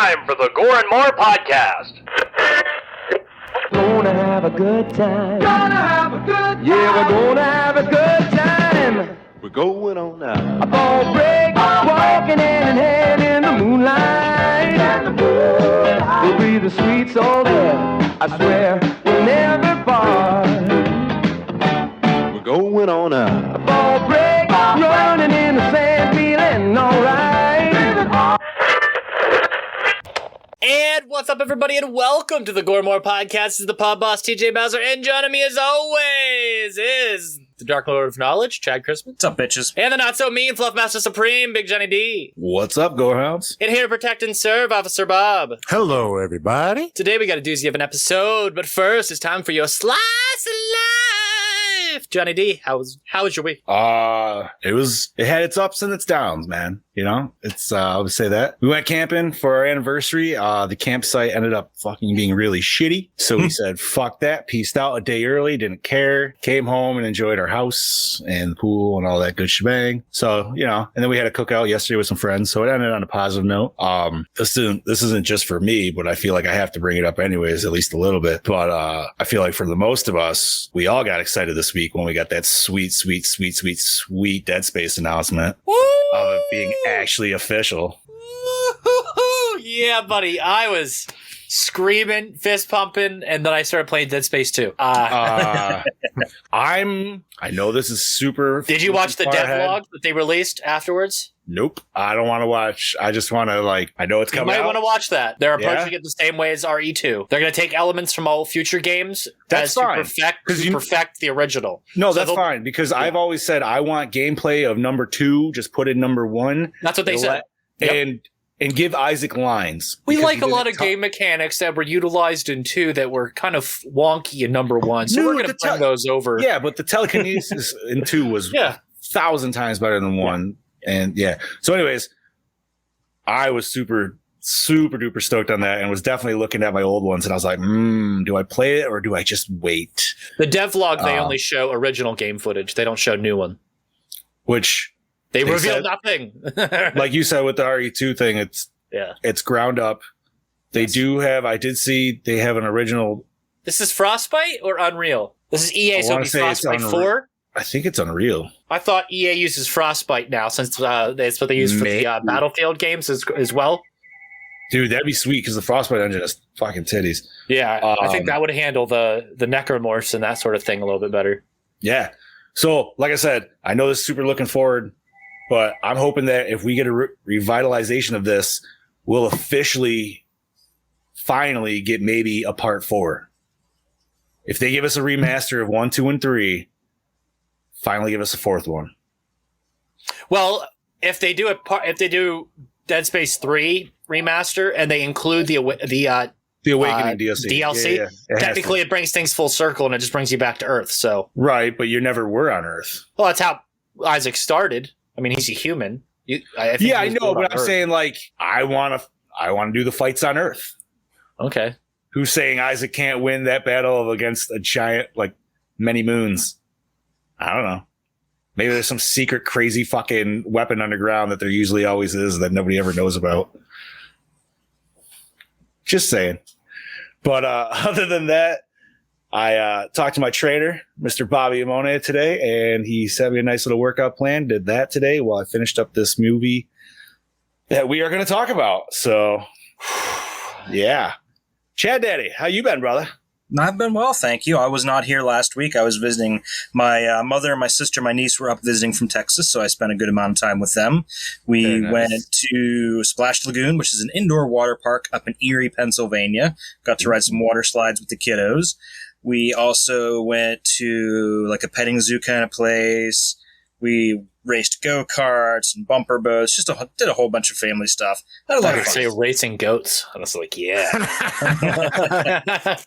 time for the Gore N More podcast. Gonna have a good time. Gonna have a good time. Yeah, we're gonna have a good time. We're going on now. A ball break, walking hand in hand in the moonlight. We'll be the sweet soul there. I swear we'll never part. We're going on now. A ball break, running in the sand, feeling alright. And what's up, everybody, and welcome to the Gore N More podcast. This is the pod boss, TJ Bowser, and joining me, as always, is the Dark Lord of Knowledge, Chad Christmas. What's up, bitches? And the not-so-mean Fluffmaster Supreme, Big Johnny D. What's up, Gorehounds? And here to protect and serve, Officer Bob. Hello, everybody. Today we got a doozy of an episode, but first, it's time for your Slice of Life. Johnny D, how was your week? It had its ups and its downs, man. You know, I would say that. We went camping for our anniversary. The campsite ended up fucking being really shitty. So we said, fuck that. Peaced out a day early. Didn't care. Came home and enjoyed our house and the pool and all that good shebang. So, you know, and then we had a cookout yesterday with some friends. So it ended on a positive note. This isn't just for me, but I feel like I have to bring it up anyways, at least a little bit. But, I feel like for the most of us, we all got excited this week when we got that sweet Dead Space announcement of it being actually official. Yeah, buddy. I was screaming, fist pumping, and then I started playing Dead Space 2. I know this is super. Did you watch the devlog that they released afterwards? Nope. I don't want to watch. I just want to, I know it's coming out. You might want to watch that. They're approaching it the same way as RE2. They're going to take elements from all future games That's fine. to perfect the original. No, that's fine, because I've always said I want gameplay of number 2, just put in number 1. That's what they said. And give Isaac lines. We like a lot of game mechanics that were utilized in 2 that were kind of wonky in number 1. So we're going to bring those over. Yeah, but the telekinesis in 2 was 1,000 times better than 1. And so anyways, I was super duper stoked on that and was definitely looking at my old ones. And I was like, do I play it or do I just wait? The devlog, they only show original game footage. They don't show new one. Which they reveal nothing. Like you said with the RE2 thing, it's ground up. I did see they have an original. This is Frostbite or Unreal? This is EA, so it'll be Frostbite 4? I think it's Unreal. I thought EA uses Frostbite now, since that's what they use for the Battlefield games as well. Dude, that'd be sweet, because the Frostbite engine is fucking titties. Yeah, I think that would handle the necromorphs and that sort of thing a little bit better. Yeah. So, like I said, I know this is super looking forward, but I'm hoping that if we get a revitalization of this, we'll finally get maybe a part 4. If they give us a remaster of 1, 2, and 3, finally give us a 4th one. Well, if they do Dead Space 3 remaster and they include the Awakening DLC, technically it brings things full circle and it just brings you back to Earth. So right, but you never were on Earth. Well, that's how Isaac started. I mean, he's a human. I know, but I'm saying I want to do the fights on Earth. Okay. Who's saying Isaac can't win that battle against a giant many moons? I don't know. Maybe there's some secret crazy fucking weapon underground that there usually always is that nobody ever knows about. Just saying. But other than that, I talked to my trainer, Mr. Bobby Amone, today, and he sent me a nice little workout plan. Did that today while I finished up this movie that we are going to talk about. So, yeah. Chad Daddy, how you been, brother? I've been well, thank you. I was not here last week. I was visiting my mother, my sister, my niece were up visiting from Texas, so I spent a good amount of time with them. We went to Splash Lagoon, which is an indoor water park up in Erie, Pennsylvania. Got to ride some water slides with the kiddos. We also went to a petting zoo kind of place. We raced go-karts and bumper boats. Did a whole bunch of family stuff. Had a lot of fun. Say racing goats. I was like, yeah. That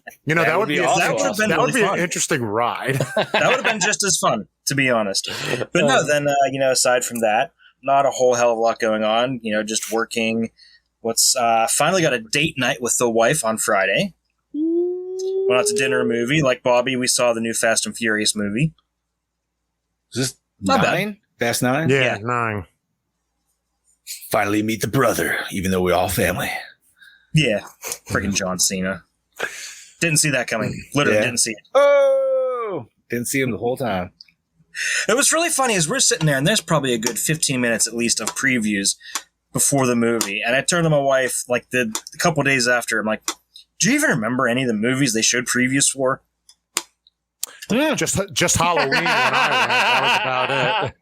would be awesome. That would be an interesting ride. That would have been just as fun, to be honest. But no, then aside from that, not a whole hell of a lot going on. Just working. Finally got a date night with the wife on Friday. Went out to dinner, a movie. Like Bobby, we saw the new Fast and Furious movie. Is this not 9? bad. Fast 9? Yeah, 9. Finally meet the brother, even though we're all family. Yeah, freaking John Cena. Didn't see that coming. Literally didn't see it. Oh, didn't see him the whole time. It was really funny as we're sitting there, and there's probably a good 15 minutes at least of previews before the movie. And I turned to my wife like a couple days after. I'm like, do you even remember any of the movies they showed previews for? Yeah. Just Halloween when I went. That was about it.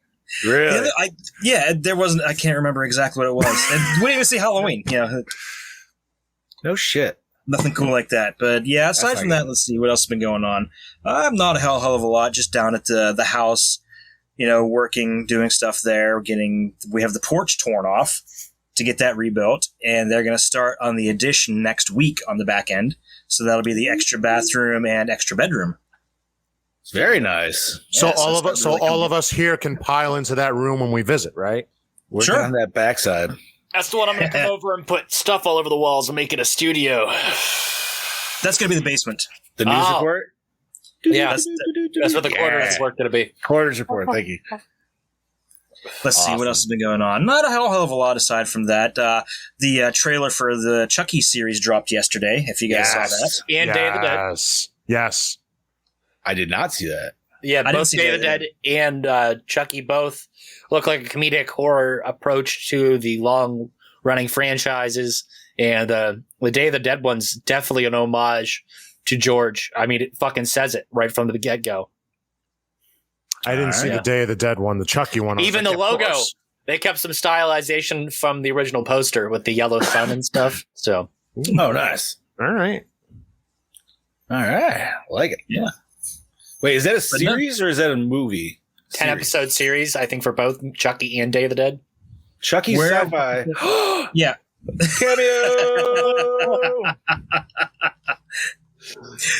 Really? There wasn't. I can't remember exactly what it was. And we didn't even see Halloween. No shit. Nothing cool like that. But yeah, aside from that, let's see what else has been going on. I'm not a hell of a lot. Just down at the house, working, doing stuff there. We have the porch torn off to get that rebuilt, and they're going to start on the addition next week on the back end. So that'll be the extra bathroom and extra bedroom. It's very nice. So all of us here can pile into that room when we visit, right? Working on that backside. That's the one I'm going to come over and put stuff all over the walls and make it a studio. That's going to be the basement. The news report? Yeah, that's what the quarters report going to be. Quarters report, thank you. Let's see what else has been going on. Not a hell of a lot aside from that. The trailer for the Chucky series dropped yesterday, if you guys saw that. And Day of the Dead. Yes. I did not see that. Yeah, both Day of the Dead and Chucky both look like a comedic horror approach to the long-running franchises. And the Day of the Dead one's definitely an homage to George. I mean, it fucking says it right from the get-go. I didn't see the Day of the Dead one, the Chucky one. Even the logo. They kept some stylization from the original poster with the yellow sun and stuff. So, oh, nice. All right. I like it. Yeah. Wait, is that a series or is that a movie? 10-episode series, I think, for both Chucky and Day of the Dead. Chucky's sci-fi. Yeah. Cameo!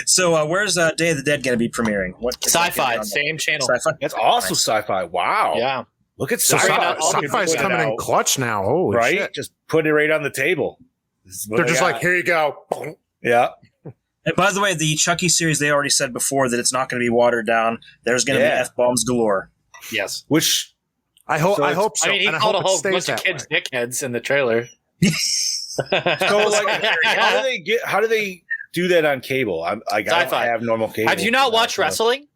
So, where's Day of the Dead going to be premiering? Sci-fi, same channel. Sci-fi? That's also sci-fi. Wow. Yeah. Look at So sci-fi. Sci-fi's coming in clutch now. Holy shit. Just put it right on the table. They're just like, here you go. Yeah. And by the way, the Chucky series, they already said before that it's not going to be watered down. There's going to be F-bombs galore. Yes. Which I hope so. I mean, he called a whole bunch of kids dickheads in the trailer. so like, how do they do that on cable? I have normal cable. Have you not watched wrestling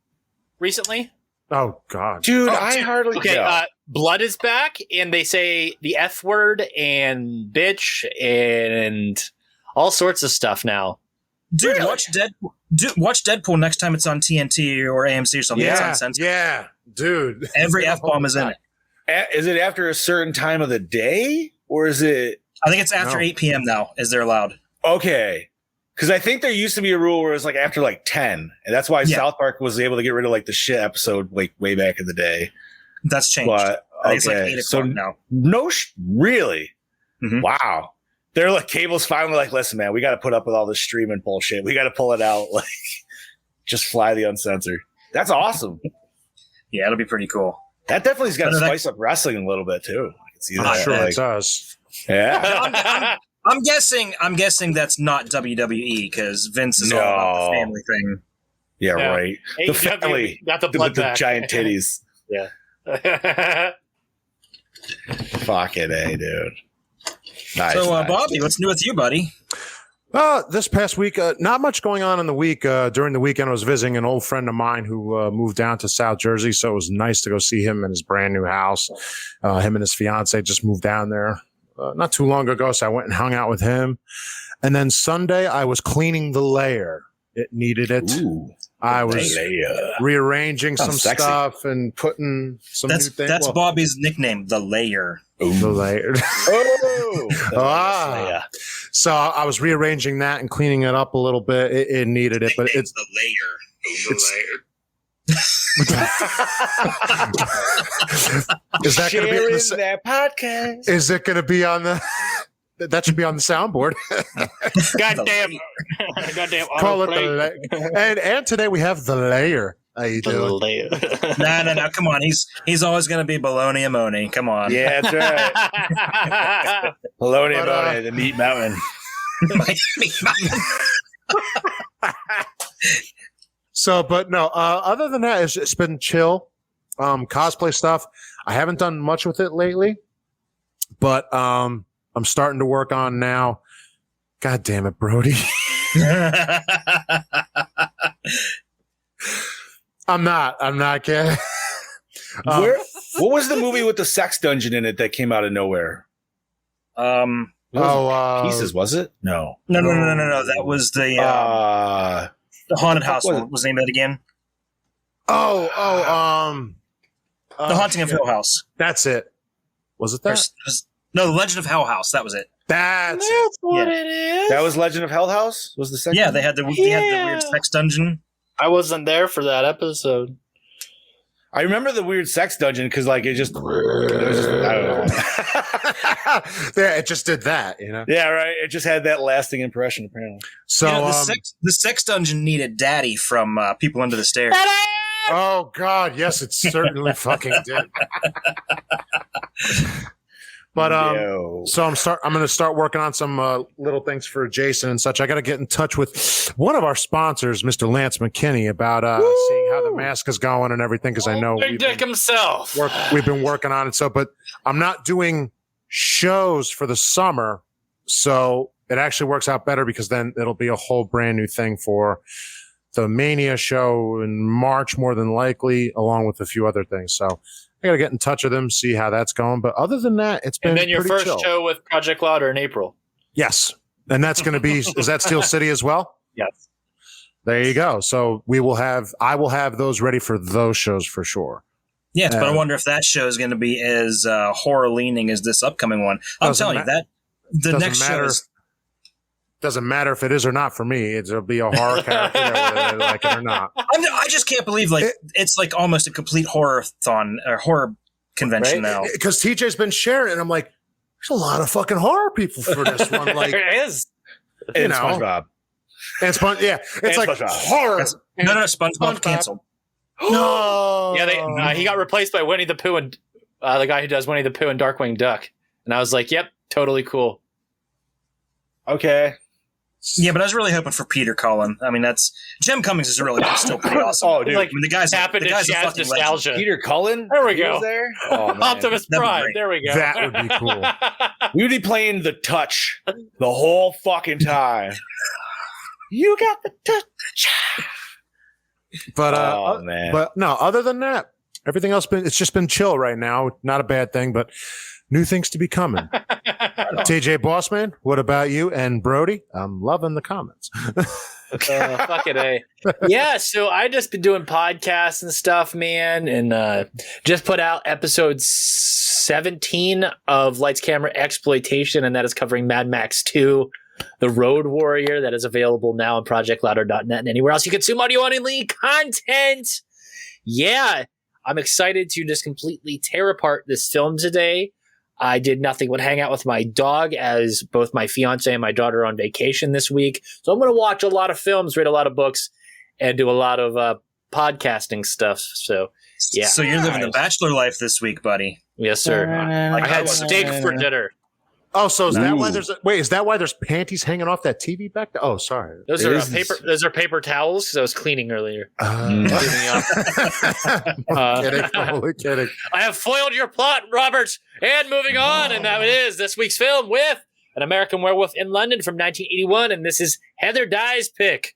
recently? Oh God, dude, I hardly. Okay, Blood is back, and they say the F word and bitch and all sorts of stuff now. Dude, really? Watch Deadpool next time it's on TNT or AMC or something. Yeah, it's on yeah, dude. Every F-bomb is in it. Is it after a certain time of the day, or is it? I think it's after 8 p.m. now, is they're allowed. Okay. Because I think there used to be a rule where it was like after like 10. And that's why South Park was able to get rid of like the shit episode like way back in the day. That's changed. But, I think it's like 8 o'clock now. No, really? Mm-hmm. Wow. They're like, cable's finally like, listen, man, we got to put up with all this streaming bullshit. We got to pull it out. Like, just fly the uncensored. That's awesome. Yeah, it'll be pretty cool. That definitely's got to spice up wrestling a little bit too. I can see that. I'm sure like, it does. Yeah. I'm guessing that's not WWE because Vince is all about the family thing. Yeah, right. The AEW family got the blood with the back. giant titties. Yeah. Fucking A, dude. Nice, so, nice. Bobby, what's new with you, buddy? This past week, not much going on in the week. During the weekend, I was visiting an old friend of mine who moved down to South Jersey, so it was nice to go see him in his brand new house. Him and his fiance just moved down there not too long ago, so I went and hung out with him. And then Sunday, I was cleaning the lair. It needed it. Ooh, I was rearranging some sexy stuff and putting some new things. That's Bobby's nickname, the layer. The layer. Oh, So I was rearranging that and cleaning it up a little bit. It needed it, but it's the layer. Is that going to be on that podcast? Is it going to be on the? That should be on the soundboard. Goddamn. Call it the layer. And today we have the layer. How you doing? No. Come on. He's always going to be Baloney Amoni. Come on. Yeah, that's right. Bologna Amoni, the meat mountain. So, but no. Other than that, it's been chill. Cosplay stuff. I haven't done much with it lately, but I'm starting to work on now God damn it, Brody. I'm not kidding. What was the movie with the sex dungeon in it that came out of nowhere? Pieces, was it? No. No. That was the haunted house. What was the name of it again? The Haunting of Hill House. That's it. Was it that? No, The Legend of Hell House. That was it. That's what it is. That was Legend of Hell House? Was the second? Yeah, they had the weird sex dungeon. I wasn't there for that episode. I remember the weird sex dungeon because, like, it was just I don't know. Yeah, it just did that, you know? Yeah, right. It just had that lasting impression, apparently. So the sex dungeon needed Daddy from People Under the Stairs. Oh God, yes, it certainly fucking did. But so I'm going to start working on some little things for Jason and such. I got to get in touch with one of our sponsors, Mr. Lance McKinney, about seeing how the mask is going and everything. Because I know Big Dick himself. We've been working on it. So, but I'm not doing shows for the summer, so it actually works out better because then it'll be a whole brand new thing for the Mania show in March, more than likely, along with a few other things. So I got to get in touch with them, see how that's going. But other than that, it's been. And then your first chill. show with Project Louder in April. Yes, and that's going to be. Is that Steel City as well? Yes. There you go. So I will have those ready for those shows for sure. Yes, but I wonder if that show is going to be as horror leaning as this upcoming one. I'm telling you that the next show is. Doesn't matter if it is or not for me. It'll be a horror character, whether they like it or not. I just can't believe it's like almost a complete horror-thon or horror convention now. Because TJ's been sharing it, and I'm like, there's a lot of fucking horror people for this one. Like there is. And SpongeBob. And SpongeBob. It's like SpongeBob. horror. No, SpongeBob canceled. No. Yeah, he got replaced by Winnie the Pooh and the guy who does Winnie the Pooh and Darkwing Duck. And I was like, yep, totally cool. Okay. Yeah, but I was really hoping for Peter Cullen. I mean, Jim Cummings is really still pretty awesome. Oh, dude. Like, I mean, the guy's a fucking nostalgia. Peter Cullen? There we He go. was there? Oh, man. Optimus Prime. There we go. That would be cool. We would be playing The Touch the whole fucking time. You got the touch. But man. But no, other than that, everything else it's just been chill right now. Not a bad thing, but new things to be coming. TJ Bossman, what about you? And Brody, I'm loving the comments. Fuck it, eh? Yeah, so I just been doing podcasts and stuff, man, and just put out episode 17 of Lights Camera Exploitation, and that is covering Mad Max 2, The Road Warrior, that is available now on ProjectLouder.net and anywhere else you consume audio-only content. Yeah, I'm excited to just completely tear apart this film today. I did nothing but hang out with my dog as both my fiance and my daughter are on vacation this week. So I'm going to watch a lot of films, read a lot of books, and do a lot of podcasting stuff. So, yeah. So you're living the bachelor life this week, buddy. Yes, sir. I had steak for dinner. Oh, so is that why is that why there's panties hanging off that TV back there? Oh, sorry. Those are paper towels because I was cleaning earlier. Cleaning up. Kidding. I have foiled your plot, Robert. And moving on, and that is this week's film with An American Werewolf in London from 1981, and this is Heather Dye's pick.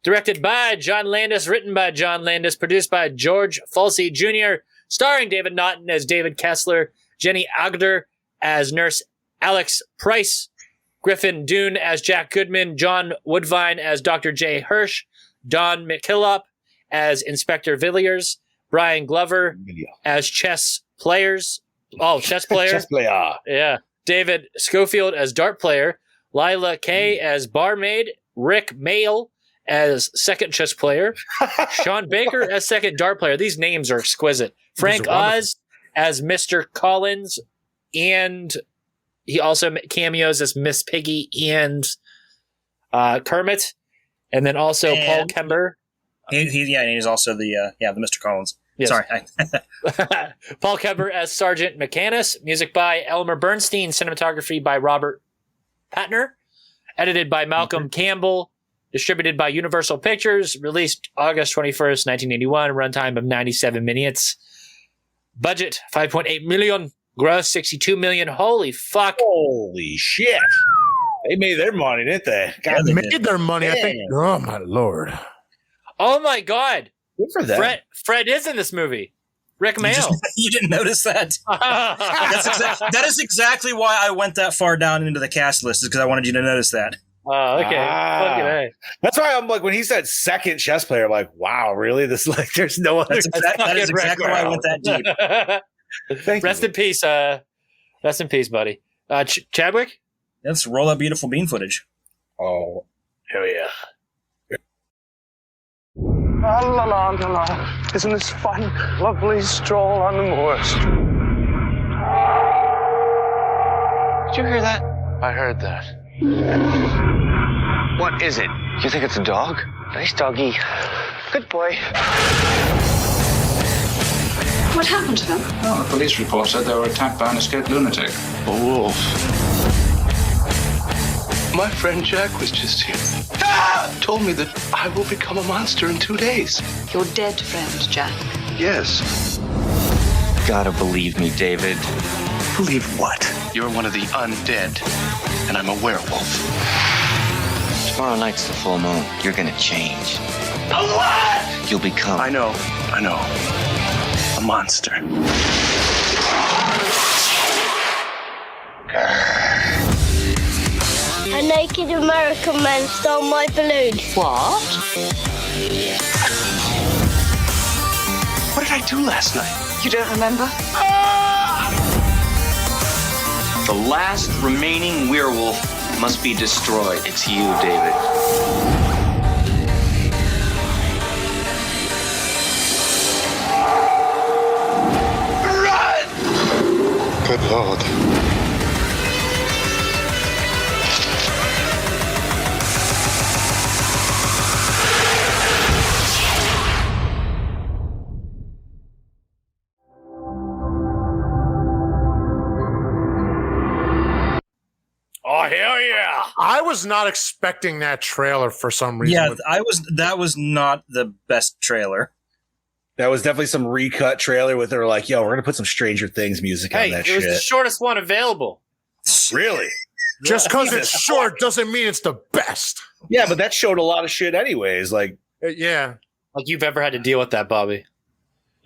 Directed by John Landis, written by John Landis, produced by George Falsey Jr., starring David Naughton as David Kessler, Jenny Agder as Nurse Alex Price, Griffin Dune as Jack Goodman, John Woodvine as Dr. J. Hirsch, Don McKillop as Inspector Villiers, Brian Glover as chess player. Chess player. Yeah. David Schofield as dart player, Lila Kay as barmaid, Rick Mail as second chess player, Sean Baker as second dart player. These names are exquisite. Frank Oz as Mr. Collins, and he also cameos as Miss Piggy and Kermit, and then also Paul Kember. He's also the Mr. Collins. Yes. Sorry. Paul Kember as Sergeant McCannis. Music by Elmer Bernstein. Cinematography by Robert Patner. Edited by Malcolm Campbell. Distributed by Universal Pictures. Released August 21st, 1981. Runtime of 97 minutes. Budget, $5.8 million. Gross, $62 million. Holy fuck. Holy shit. They made their money, didn't they? God, They made their money. I think. Oh my lord! Oh my god! Good for them. Fred is in this movie. Rick Mail. You didn't notice that? That is exactly why I went that far down into the cast list, is because I wanted you to notice that. Oh, okay. Fucking A. That's why I'm like, when he said second chess player, I'm like, wow, really? This like, there's no other. That is exactly why I went that deep. Rest in peace. Rest in peace, buddy. Chadwick? Let's roll up beautiful bean footage. Oh, hell yeah. La la la la la. Isn't this fun? Lovely stroll on the moors. Did you hear that? I heard that. What is it? You think it's a dog? Nice doggy. Good boy. What happened to them? Oh, the police report said they were attacked by an escaped lunatic. A wolf. My friend Jack was just here. Told me that I will become a monster in 2 days. Your dead friend, Jack. Yes. Gotta believe me, David. Believe what? You're one of the undead, and I'm a werewolf. Tomorrow night's the full moon. You're gonna change. A what? You'll become... I know. A monster. A naked American man stole my balloon. What? What did I do last night? You don't remember? The last remaining werewolf must be destroyed. It's you, David. Run! Good Lord. Oh, hell yeah. I was not expecting that trailer for some reason. Yeah, that was not the best trailer. That was definitely some recut trailer with her like, yo, we're gonna put some Stranger Things music on that shit. It was the shortest one available. Really? Just because it's short doesn't mean it's the best. Yeah, but that showed a lot of shit anyways. Like, Yeah. Like you've ever had to deal with that, Bobby.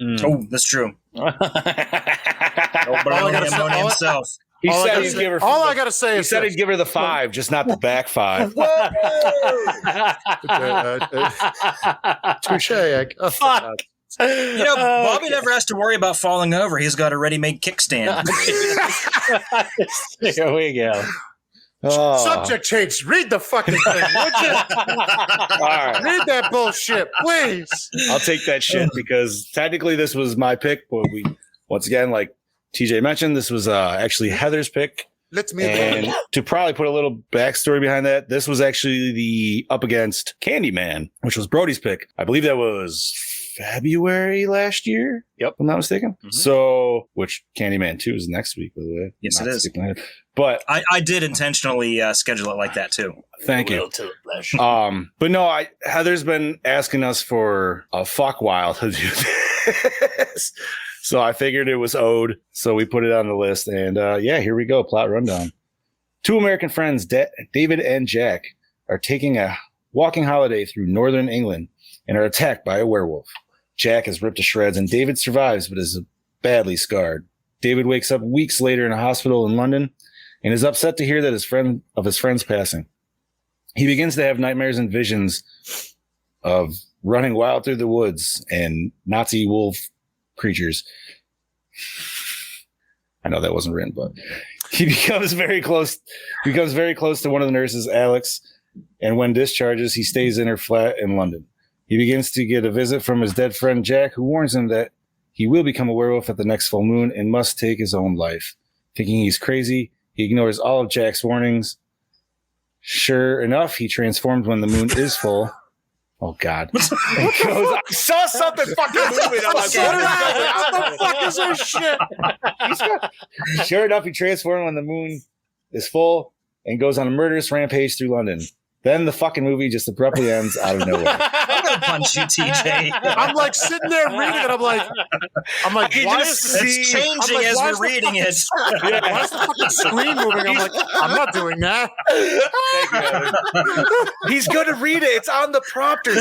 Oh, that's true. All I gotta himself. He said he'd give her. All I gotta say He is said this. he'd give her the 5, just not the back 5. Touche. Fuck. You know, Bobby never has to worry about falling over. He's got a ready-made kickstand. Here we go. Oh. Subject change. Read the fucking thing, would you? All right. Read that bullshit, please. I'll take that shit because technically this was my pick, but we once again, like TJ mentioned, this was actually Heather's pick. Let's me And to probably put a little backstory behind that, this was actually the up against Candyman, which was Brody's pick. I believe that was February last year. Yep. If I'm not mistaken. Mm-hmm. So, which Candyman 2 is next week, by the way. Yes, Not it is. skipping ahead. But I did intentionally schedule it like that too. thank you. But no, Heather's been asking us for a fuck while to do this. So I figured it was owed. So we put it on the list. And yeah, here we go. Plot rundown. 2 American friends, David and Jack, are taking a walking holiday through northern England and are attacked by a werewolf. Jack is ripped to shreds and David survives but is badly scarred. David wakes up weeks later in a hospital in London and is upset to hear that his friend's passing. He begins to have nightmares and visions of running wild through the woods and Nazi wolf creatures. I know that wasn't written, but he becomes very close to one of the nurses, Alex, and when discharges, he stays in her flat in London. He begins to get a visit from his dead friend Jack, who warns him that he will become a werewolf at the next full moon and must take his own life. Thinking he's crazy, he ignores all of Jack's warnings. Sure enough, he transforms when the moon is full. Oh, God. I saw something fucking moving. I'm like, what the fuck is this shit? Sure enough, he transforms when the moon is full and goes on a murderous rampage through London. Then the fucking movie just abruptly ends out of nowhere. I'm punch you, TJ. I'm like sitting there reading it. I'm like, why is it's changing as we're reading it? Why is the fucking screen moving? I'm like, I'm not doing that. He's going to read it. It's on the prompter.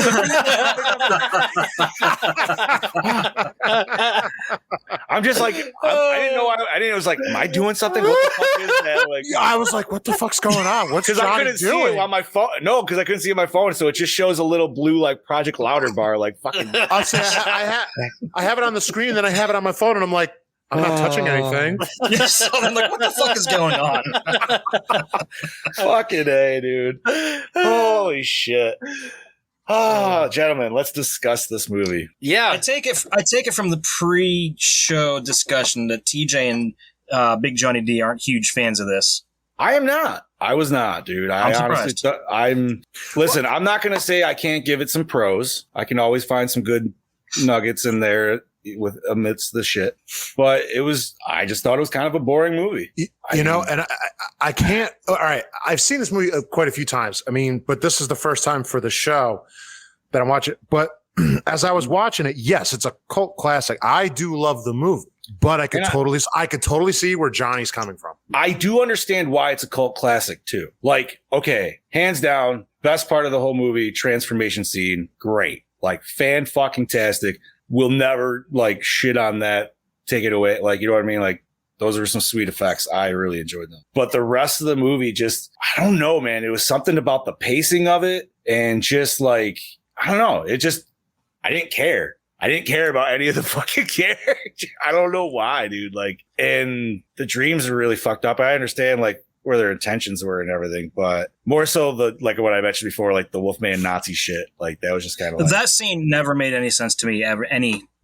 I'm just like, I didn't know. I didn't. It was like, am I doing something? What the fuck is that? Like, I was like, what the fuck's going on? What's Johnny I couldn't doing? see it on my phone. No, because I couldn't see it on my phone, so it just shows a little blue like Project Louder bar, like fucking. I'll say I have it on the screen, then I have it on my phone, and I'm like, I'm not touching anything. So I'm like, what the fuck is going on? Fucking A, dude. Holy shit. Oh, gentlemen, let's discuss this movie. Yeah. I take it from the pre-show discussion that TJ and Big Johnny D aren't huge fans of this. I am not. I was not, dude. I'm surprised. Listen, I'm not going to say I can't give it some pros. I can always find some good nuggets in there amidst the shit. But I just thought it was kind of a boring movie. And I can't. All right. I've seen this movie quite a few times. I mean, but this is the first time for the show that I'm watching. But as I was watching it, yes, it's a cult classic. I do love the movie. But I could totally see where Johnny's coming from. I do understand why it's a cult classic too. Like, okay, hands down, best part of the whole movie, transformation scene, great. Like, fan-fucking-tastic. We'll never, like, shit on that, take it away. Like, you know what I mean? Like, those are some sweet effects. I really enjoyed them. But the rest of the movie just, I don't know, man. It was something about the pacing of it and just, like, I don't know. I didn't care. I didn't care about any of the fucking characters. I don't know why, dude. Like, and the dreams are really fucked up. I understand, like, where their intentions were and everything, but more so like what I mentioned before, like the Wolfman Nazi shit. Like, that was just kind of like, that scene never made any sense to me ever.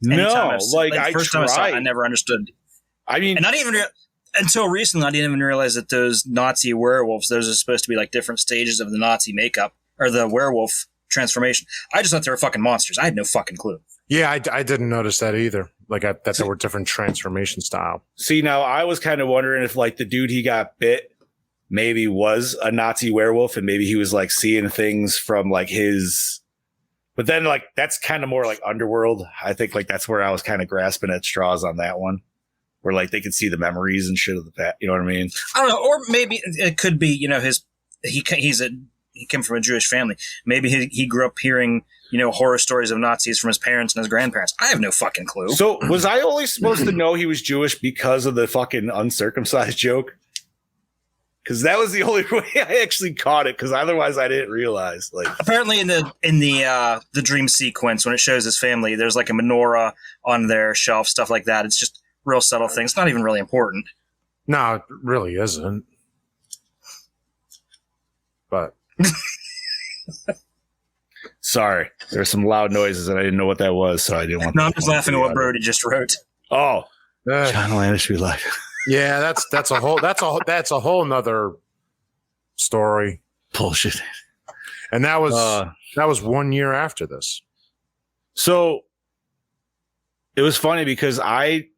No, like, first time I saw it, I never understood. I mean, and not even until recently, I didn't even realize that those Nazi werewolves, those are supposed to be like different stages of the Nazi makeup or the werewolf transformation. I just thought they were fucking monsters. I had no fucking clue. Yeah, I didn't notice that either. Like, that there were different transformation style. See, now I was kind of wondering if, like, the dude he got bit maybe was a Nazi werewolf and maybe he was, like, seeing things from, like, his... But then, like, that's kind of more, like, Underworld. I think, like, that's where I was kind of grasping at straws on that one. Where, like, they could see the memories and shit of the past. You know what I mean? I don't know. Or maybe it could be, he came from a Jewish family. Maybe he grew up hearing... horror stories of Nazis from his parents and his grandparents. I have no fucking clue. So was I only supposed to know he was Jewish because of the fucking uncircumcised joke? Because that was the only way I actually caught it. Because otherwise, I didn't realize. Like, apparently, in the dream sequence when it shows his family, there's like a menorah on their shelf, stuff like that. It's just real subtle things. It's not even really important. No, it really isn't. But. Sorry, there were some loud noises and I didn't know what that was, so I didn't want. No, I'm just laughing at what Brody just wrote. Oh, John Landis be like, yeah, that's a whole nother story. Bullshit. And that was 1 year after this. So it was funny because I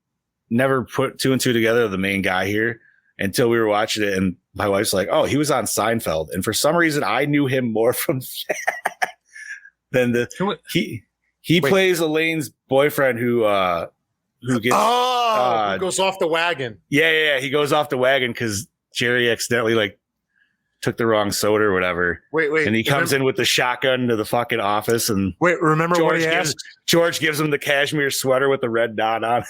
never put two and two together of the main guy here until we were watching it, and my wife's like, "Oh, he was on Seinfeld," and for some reason I knew him more from that. Then he plays Elaine's boyfriend who gets who goes off the wagon. Yeah, he goes off the wagon because Jerry accidentally like took the wrong soda or whatever. Wait, and he comes in with the shotgun to the fucking office and remember what he asked? George gives him the cashmere sweater with the red dot on.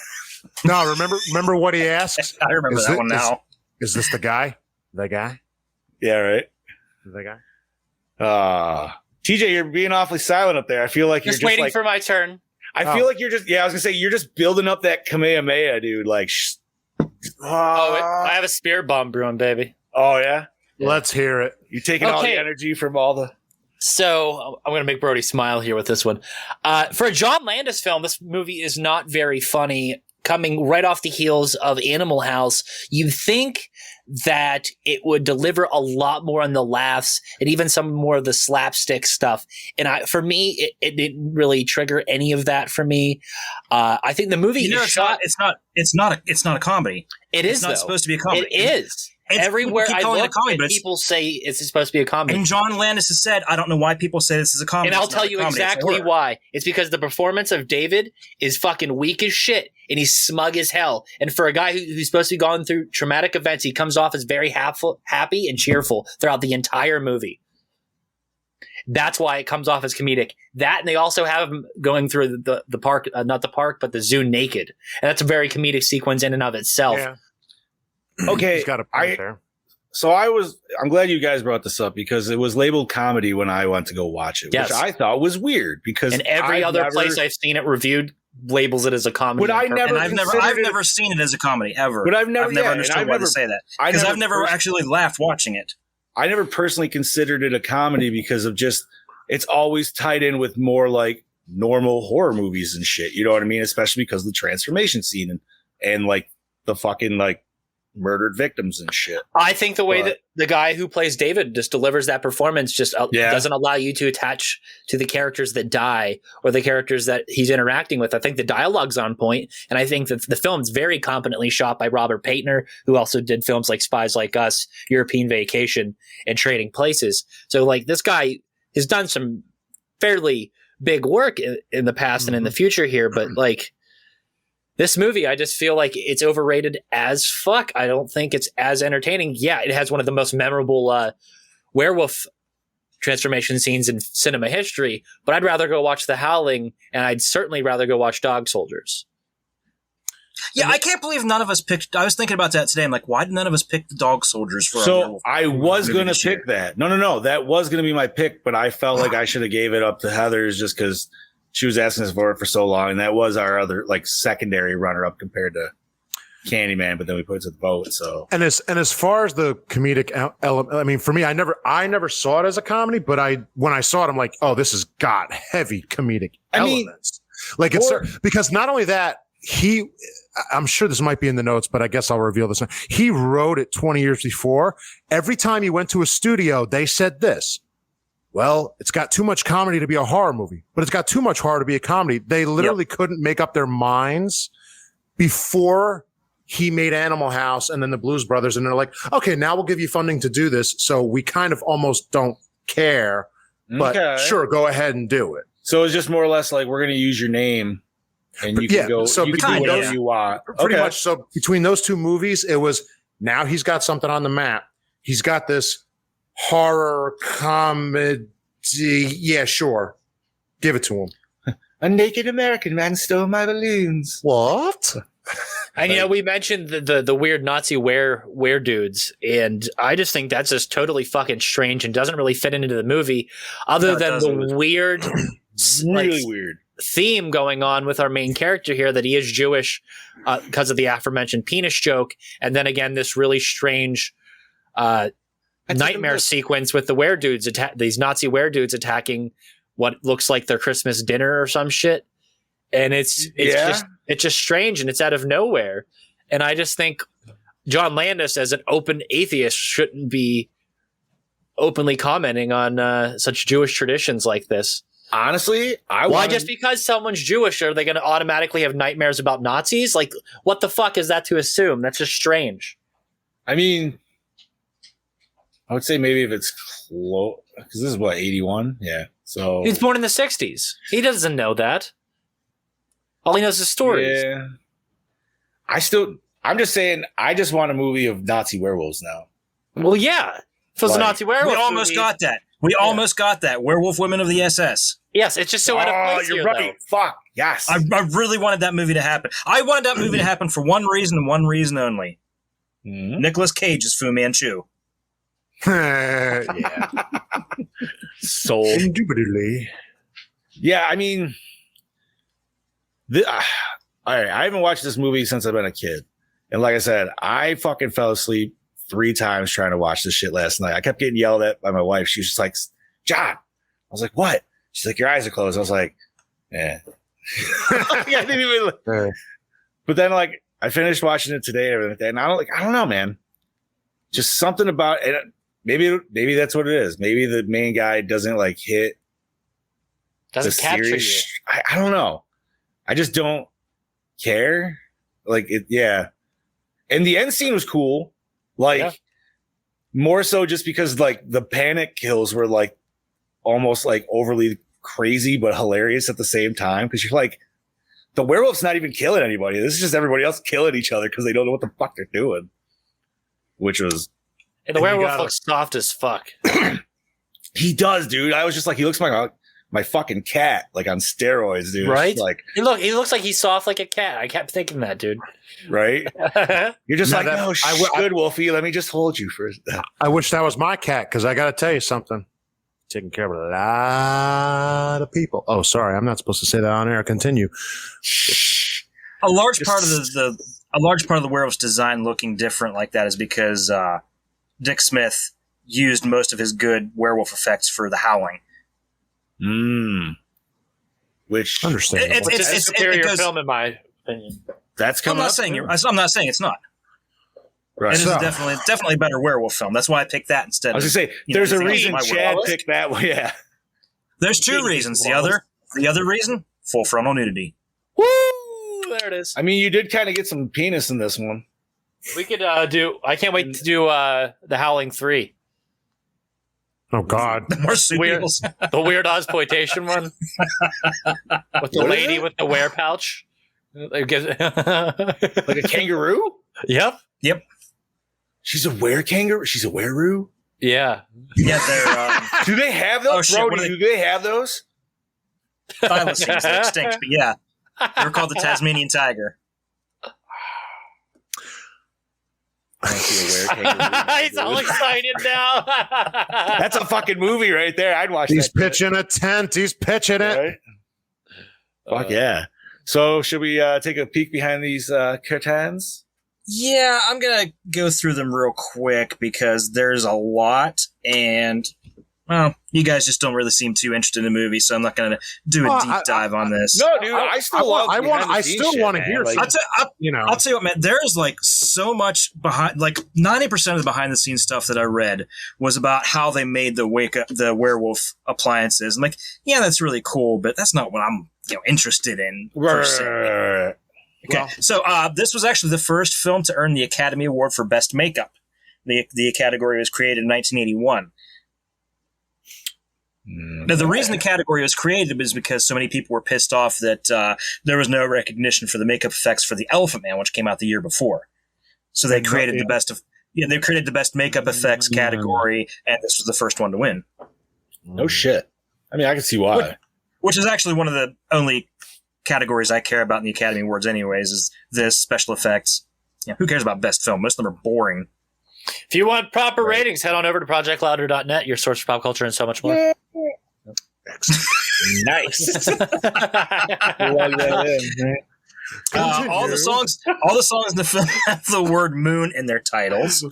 No, remember what he asks? I remember that one now. Is this the guy? The guy? Yeah, right. The guy? TJ, you're being awfully silent up there. I feel like you're just waiting like, for my turn. I feel like you're just, I was gonna say, you're just building up that Kamehameha, dude. Like, I have a spirit bomb brewing, baby. Oh, yeah? Let's hear it. You're taking all the energy from all the... So I'm going to make Brody smile here with this one. For a John Landis film, this movie is not very funny. Coming right off the heels of Animal House, you'd think that it would deliver a lot more on the laughs and even some more of the slapstick stuff. And for me, it didn't really trigger any of that for me. I think the movie is shot. It's not a comedy. It's not supposed to be a comedy. It is. everywhere I look, people say it's supposed to be a comedy. And John Landis has said, I don't know why people say this is a comedy. And I'll tell you exactly why. It's because the performance of David is fucking weak as shit, and he's smug as hell. And for a guy who's supposed to be going through traumatic events, he comes off as very happy and cheerful throughout the entire movie. That's why it comes off as comedic. That, and they also have him going through the park, not the park, but the zoo naked. And that's a very comedic sequence in and of itself. Yeah. Okay. He's got a point there. So I'm glad you guys brought this up because it was labeled comedy when I went to go watch it, which I thought was weird because and every other place I've seen it reviewed labels it as a comedy. But I've never seen it as a comedy ever. But I've never understood why they say that. Because I've never actually laughed watching it. I never personally considered it a comedy because of just it's always tied in with more like normal horror movies and shit. You know what I mean? Especially because of the transformation scene and like the fucking like murdered victims and shit. I think the way that the guy who plays David just delivers that performance just doesn't allow you to attach to the characters that die or the characters that he's interacting with. I think the dialogue's on point, and I think that the film's very competently shot by Robert Paintner, who also did films like Spies Like Us, European Vacation, and Trading Places. So like this guy has done some fairly big work in the past and in the future here, but like this movie, I just feel like it's overrated as fuck. I don't think it's as entertaining. Yeah, it has one of the most memorable werewolf transformation scenes in cinema history, but I'd rather go watch The Howling, and I'd certainly rather go watch Dog Soldiers. Yeah, I can't believe none of us picked. I was thinking about that today. I'm like, why did none of us pick the Dog Soldiers for? So I was going to pick that. No. That was going to be my pick, but I felt like I should have gave it up to Heather's just because she was asking us for it for so long, and that was our other like secondary runner-up compared to Candyman. But then we put it to the vote. So and as far as the comedic element, I mean, for me, I never saw it as a comedy, but when I saw it, I'm like, oh, this has got heavy comedic elements. Like it's because not only that. I'm sure this might be in the notes, but I guess I'll reveal this. He wrote it 20 years before. Every time he went to a studio, they said this. Well, it's got too much comedy to be a horror movie, but it's got too much horror to be a comedy. They literally couldn't make up their minds before he made Animal House and then the Blues Brothers. And they're like, okay, now we'll give you funding to do this. So we kind of almost don't care, but sure, go ahead and do it. So it's just more or less like, we're going to use your name. And you can go, so you can do whatever you want. Pretty much. So between those two movies, it was now he's got something on the map. He's got this horror comedy. Yeah, sure. Give it to him. A naked American man stole my balloons. What? And we mentioned the weird Nazi wear dudes, and I just think that's just totally fucking strange and doesn't really fit into the movie, other than the weird, really weird theme going on with our main character here that he is Jewish because of the aforementioned penis joke, and then again this really strange nightmare sequence with the weredudes these Nazi weredudes attacking what looks like their Christmas dinner or some shit, and it's just strange and it's out of nowhere. And I just think John Landis, as an open atheist, shouldn't be openly commenting on such Jewish traditions like this. Honestly, just because someone's Jewish, are they going to automatically have nightmares about Nazis? Like, what the fuck is that to assume? That's just strange. I mean, I would say maybe if it's close, because this is what, 81? Yeah. So he's born in the 60s. He doesn't know that. All he knows is stories. Yeah. I'm just saying, I just want a movie of Nazi werewolves now. Well, yeah. If it was a Nazi werewolf, we almost got that. Almost got that. Werewolf Women of the SS. Yes, it's just so out of place. You're right. Though. Fuck. Yes. I really wanted that movie to happen. I wanted that movie to happen for one reason and one reason only. Nicolas Cage is Fu Manchu. Yeah. So indubitably. Yeah, I mean, all right, I haven't watched this movie since I've been a kid. And like I said, I fucking fell asleep 3 times trying to watch this shit last night. I kept getting yelled at by my wife. She was just like, John. I was like, what? She's like, your eyes are closed. I was like, I didn't even But then like I finished watching it today and I don't know, man. Just something about it. Maybe that's what it is. Maybe the main guy doesn't like hit. Doesn't capture you. I don't know. I just don't care. Like it, yeah. And the end scene was cool. Like More so just because like the panic kills were like almost like overly crazy but hilarious at the same time, because you're like, the werewolf's not even killing anybody. This is just everybody else killing each other because they don't know what the fuck they're doing. Which was... And the werewolf looks soft as fuck. He does, dude. I was just like, he looks like my fucking cat, like on steroids, dude. Right? Like, he looks like he's soft like a cat. I kept thinking that, dude. Right? You're just like, oh, good, Wolfie. Let me just hold you for... I wish that was my cat, because I got to tell you something. Taking care of a lot of people. Oh, sorry, I'm not supposed to say that on air. Continue. A large part of the werewolf's design looking different like that is because Dick Smith used most of his good werewolf effects for the Howling. Which understandable. It's a superior film in my opinion. That's coming. I'm not saying it's not. Right. And it's definitely a better werewolf film. That's why I picked that instead. I was gonna say, there's a reason Chad picked that one. Yeah. There's two reasons. The other reason, full frontal nudity. Woo! There it is. I mean, you did kind of get some penis in this one. We could do. I can't wait to do the Howling 3. Oh God! The marsupials. The weird Ozploitation one with the lady with the wear pouch, like a kangaroo. Yep. She's a were-kangaroo? She's a wereroo? Yeah. Yeah, they're... do they have those? Oh, shit, Bro, do they have those? Thylacines, they're extinct, but yeah. They were called the Tasmanian tiger. He's all excited now. That's a fucking movie right there. I'd watch He's that. Pitching a tent. He's pitching it. Right? Fuck yeah. So should we take a peek behind these curtains? Yeah, I'm going to go through them real quick because there's a lot, and, well, you guys just don't really seem too interested in the movie, so I'm not going to do a deep dive on this. No, dude, I still want to hear. Like, I'll tell you what, man, there's like so much behind, like 90% of the behind the scenes stuff that I read was about how they made the werewolf appliances. I'm like, yeah, that's really cool, but that's not what I'm interested in. Per se. Okay, well, so this was actually the first film to earn the Academy Award for Best Makeup. The category was created in 1981. Now, the reason the category was created was because so many people were pissed off that there was no recognition for the makeup effects for The Elephant Man, which came out the year before. So they created the best makeup effects category, and this was the first one to win. No shit. I mean, I can see why. Which is actually one of the only categories I care about in the Academy Awards anyways, is this, special effects. Yeah, who cares about best film? Most of them are boring. If you want proper ratings, head on over to projectlouder.net, your source for pop culture and so much more. Nice. All the songs in the film have the word moon in their titles.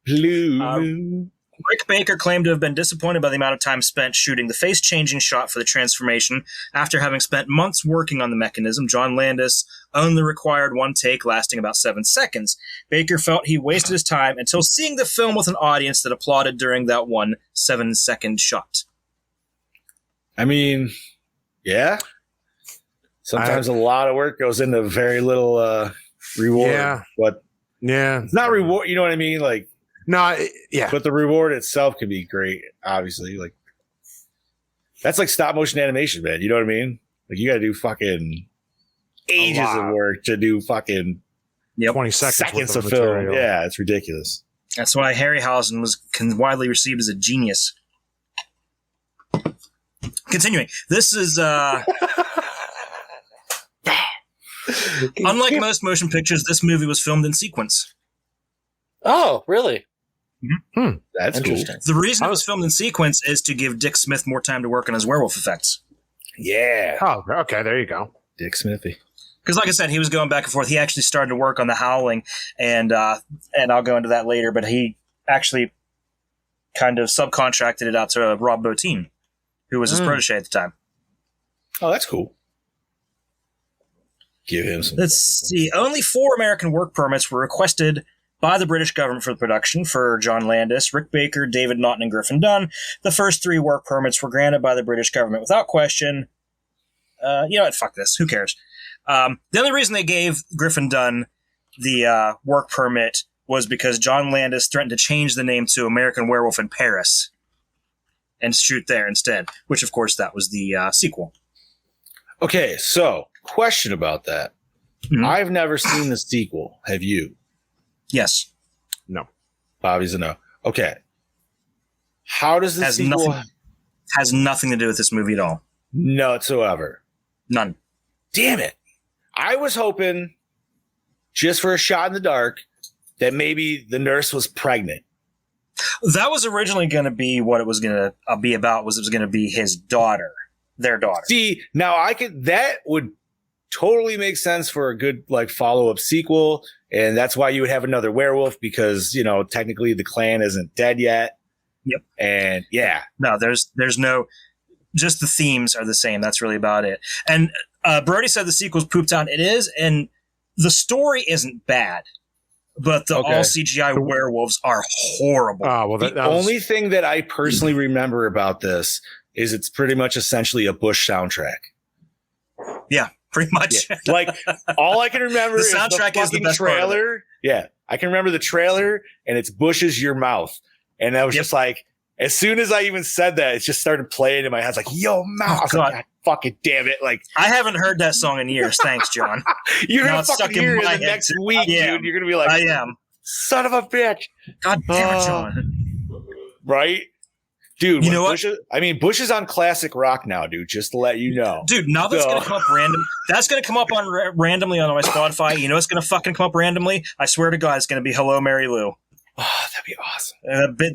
Blue. Rick Baker claimed to have been disappointed by the amount of time spent shooting the face-changing shot for the transformation. After having spent months working on the mechanism, John Landis owned the required one take lasting about 7 seconds. Baker felt he wasted his time until seeing the film with an audience that applauded during that 1 7-second shot. I mean, yeah. Sometimes a lot of work goes into very little reward. Yeah. But yeah, it's not reward. You know what I mean? Like, no, yeah. But the reward itself can be great, obviously. Like, that's like stop motion animation, man. You know what I mean? Like, you got to do fucking ages of work to do fucking 20 seconds of film. Yeah, it's ridiculous. That's why Harryhausen was widely received as a genius. Continuing, this is unlike most motion pictures, this movie was filmed in sequence. Oh, really? Mm-hmm. That's interesting. Cool. The reason it was filmed in sequence is to give Dick Smith more time to work on his werewolf effects. Yeah. Oh, okay. There you go. Dick Smithy. Because, like I said, he was going back and forth. He actually started to work on The Howling, and I'll go into that later. But he actually kind of subcontracted it out to Rob Bottin, who was his protege at the time. Oh, that's cool. Give him some. Let's see. Only 4 American work permits were requested by the British government for the production for John Landis, Rick Baker, David Naughton, and Griffin Dunne. The first 3 work permits were granted by the British government without question. You know what? Fuck this. Who cares? The only reason they gave Griffin Dunne the work permit was because John Landis threatened to change the name to American Werewolf in Paris and shoot there instead, which, of course, that was the sequel. Okay, so question about that. Mm-hmm. I've never seen the sequel. Have you? Yes. No. Bobby's a no. Okay. How does the sequel... Has nothing to do with this movie at all. No whatsoever. None. Damn it. I was hoping, just for a shot in the dark, that maybe the nurse was pregnant. That was originally going to be what it was going to be about. It was going to be his daughter, their daughter. See, now that would totally make sense for a good follow-up sequel, and that's why you would have another werewolf, because technically the clan isn't dead yet. Yep. And yeah. No, there's no, just the themes are the same. That's really about it. And Brody said the sequel's pooped out. It is, and the story isn't bad, but the all CGI werewolves are horrible. The only thing that I personally remember about this is it's pretty much essentially a Bush soundtrack. Yeah, pretty much. Yeah. All I can remember the is soundtrack the is the best trailer. Yeah, I can remember the trailer, and it's Bush's Your Mouth. And I was just like, as soon as I even said that, it just started playing in my head. It's like, yo, mouth. Oh, God, fucking damn it. I haven't heard that song in years. Thanks, John. You're going to fucking hear it the next week, dude. You're going to be like, I am. Son of a bitch. God damn it, John. Right? Dude, you know what? Bush is on classic rock now, dude, just to let you know. Dude, now that's going to come up random. That's going to come up on randomly on my Spotify. You know what's going to fucking come up randomly? I swear to God, it's going to be Hello, Mary Lou. Oh, that'd be awesome.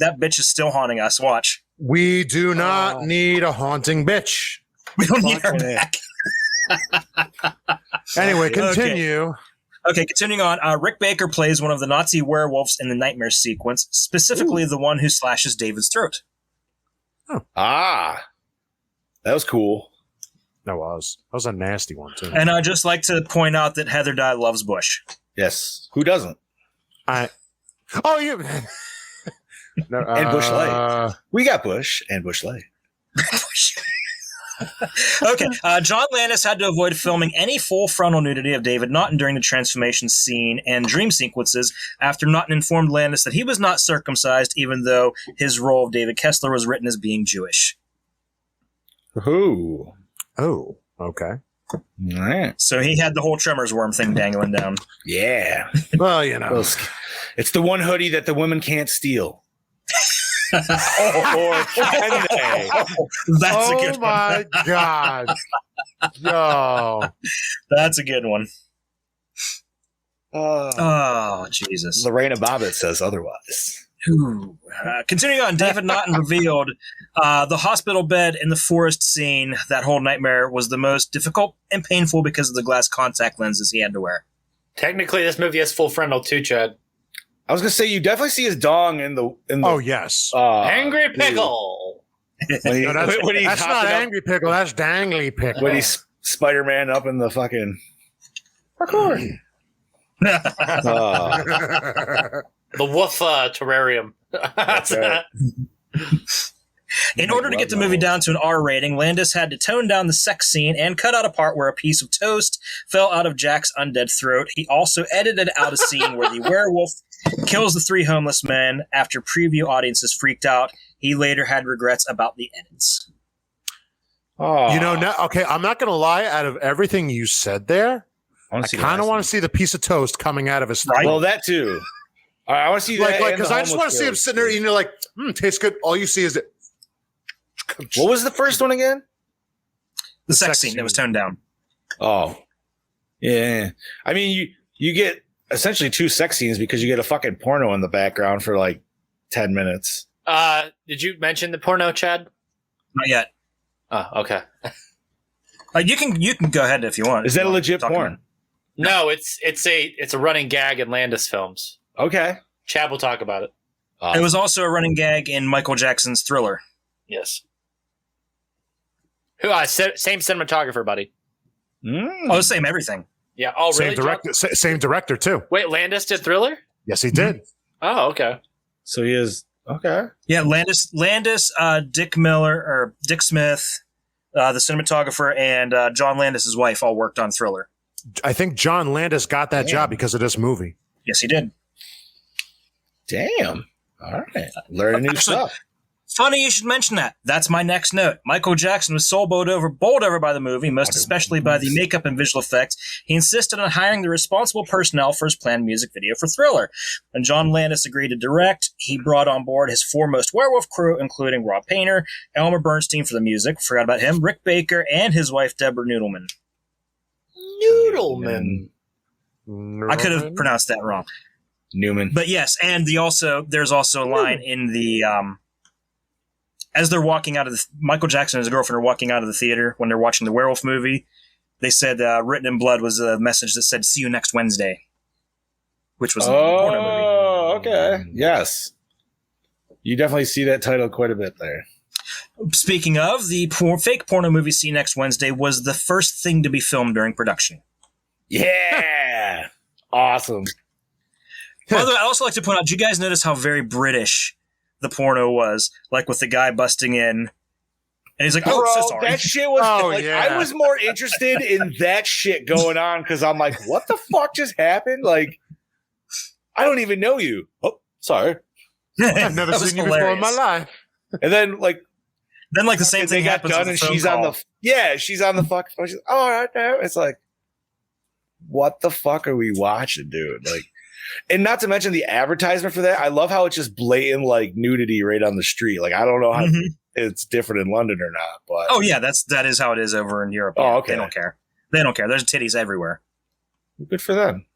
That bitch is still haunting us. Watch. We do not need a haunting bitch. We don't need her back. Anyway, continue. Okay, continuing on. Rick Baker plays one of the Nazi werewolves in the Nightmare sequence, specifically the one who slashes David's throat. Oh. Ah. That was cool. That was a nasty one, too. And I'd just like to point out that Heather Dye loves Bush. Yes. Who doesn't? Oh, you. No, and Bush Light. We got Bush and Bush Light. Okay. John Landis had to avoid filming any full frontal nudity of David Naughton during the transformation scene and dream sequences after Naughton informed Landis that he was not circumcised, even though his role of David Kessler was written as being Jewish. Oh, okay. All right. So he had the whole Tremors worm thing dangling down. Yeah. Well, it's the one hoodie that the women can't steal. Or can they? That's a good one. Oh my God. Yo. That's a good one. Oh, Jesus. Lorena Bobbitt says otherwise. Continuing on, David Naughton revealed the hospital bed in the forest scene, that whole nightmare, was the most difficult and painful because of the glass contact lenses he had to wear. Technically, this movie has full frontal too, Chad. I was going to say, you definitely see his dong in the oh, yes. Angry Pickle. That's not Angry Pickle. That's Dangly Pickle. When he's Spider-Man up in the fucking parkour. The wolf terrarium. That's right. In order to get the movie down to an R rating, Landis had to tone down the sex scene and cut out a part where a piece of toast fell out of Jack's undead throat. He also edited out a scene where the werewolf kills the three homeless men. After preview audiences freaked out, he later had regrets about the edits. Oh. Okay, I'm not going to lie. Out of everything you said there, I kind of want to see the piece of toast coming out of his throat. Well, that too. I want to see that. Because I just want to see him sitting there eating tastes good. All you see is it. What was the first one again? The sex scene that was toned down. Oh. Yeah. I mean, you get essentially two sex scenes because you get a fucking porno in the background for 10 minutes. Did you mention the porno, Chad? Not yet. Oh, okay. You can go ahead if you want. Is that a legit porn? No, it's a running gag in Landis films. Okay. Chad will talk about it. It was also a running gag in Michael Jackson's Thriller. Yes. Who? Same cinematographer, buddy. Oh, same everything. Yeah. Oh, same really? Same director too. Wait, Landis did Thriller? Yes, he did. Oh, okay. So he is okay. Yeah, Landis, Dick Miller or Dick Smith, the cinematographer, and John Landis' wife all worked on Thriller. I think John Landis got that job because of this movie. Yes, he did. Damn. All right. Learning new stuff. Funny you should mention that. That's my next note. Michael Jackson was so bowled over by the movie, most especially by the makeup and visual effects. He insisted on hiring the responsible personnel for his planned music video for Thriller. When John Landis agreed to direct, he brought on board his foremost werewolf crew, including Rob Painter, Elmer Bernstein for the music, forgot about him, Rick Baker, and his wife, Deborah Noodleman. Noodleman. I could have pronounced that wrong. Newman. But yes, and there's also a line in the... as they're walking out of Michael Jackson and his girlfriend are walking out of the theater when they're watching the werewolf movie, they said written in blood was a message that said, "See you next Wednesday," which was a porno movie. Oh, okay. Yes. You definitely see that title quite a bit there. Speaking of, the fake porno movie See You Next Wednesday was the first thing to be filmed during production. Yeah. Awesome. By the way, I'd also like to point out, did you guys notice how very British the porno was, like with the guy busting in, and he's like, "Oh, so sorry." That shit was I was more interested in that shit going on because I'm like, what the fuck just happened? Like, I don't even know you. Oh, sorry. I've never seen you before in my life. And then the same thing happens done, and she's on the fuck. She's like, all right, now it's like, what the fuck are we watching, dude? Like. And not to mention the advertisement for that. I love how it's just blatant like nudity right on the street. Like I don't know how it's different in London or not, but oh yeah, that is how it is over in Europe. Oh, okay. They don't care. They don't care. There's titties everywhere. Good for them.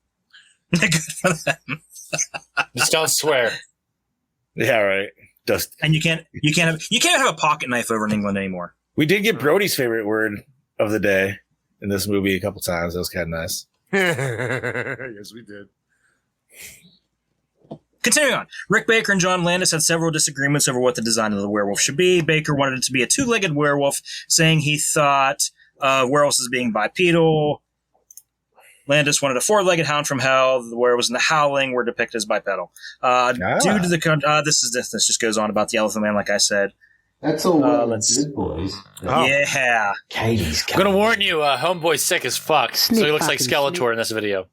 Good for them. Just don't swear. Yeah, right. And you can't have a pocket knife over in England anymore. We did get Brody's favorite word of the day in this movie a couple times. That was kind of nice. Yes, we did. Continuing on, Rick Baker and John Landis had several disagreements over what the design of the werewolf should be. Baker wanted it to be a two-legged werewolf, saying he thought werewolves as being bipedal. Landis wanted a four-legged hound from hell. The werewolves in The Howling were depicted as bipedal. Due to the this just goes on about the Elephant Man, like I said. That's all well and good, boys. Yeah. Katie's I'm gonna warn you, Homeboy's sick as fuck, so he looks like Skeletor in this video.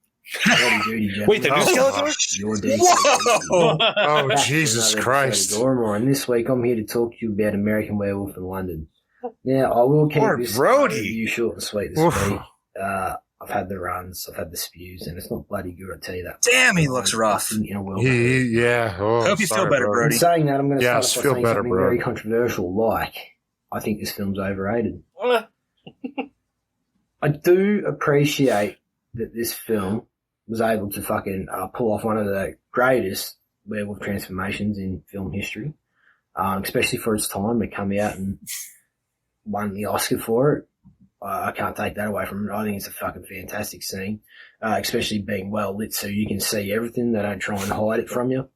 Wait, the new Skeletor? Whoa! Oh, Jesus Christ. Gore N More, and this week I'm here to talk to you about American Werewolf in London. Now, I will keep this review short and sweet this week. I've had the runs, I've had the spews, and it's not bloody good, I tell you that. Damn, he looks rough. Yeah. Oh, hope you feel better, Brody. In saying that, I'm going to start off by saying better, something very controversial, like, I think this film's overrated. I do appreciate that this film was able to fucking pull off one of the greatest werewolf transformations in film history, especially for its time to come out and won the Oscar for it. I can't take that away from it. I think it's a fucking fantastic scene, especially being well lit so you can see everything. They don't try and hide it from you.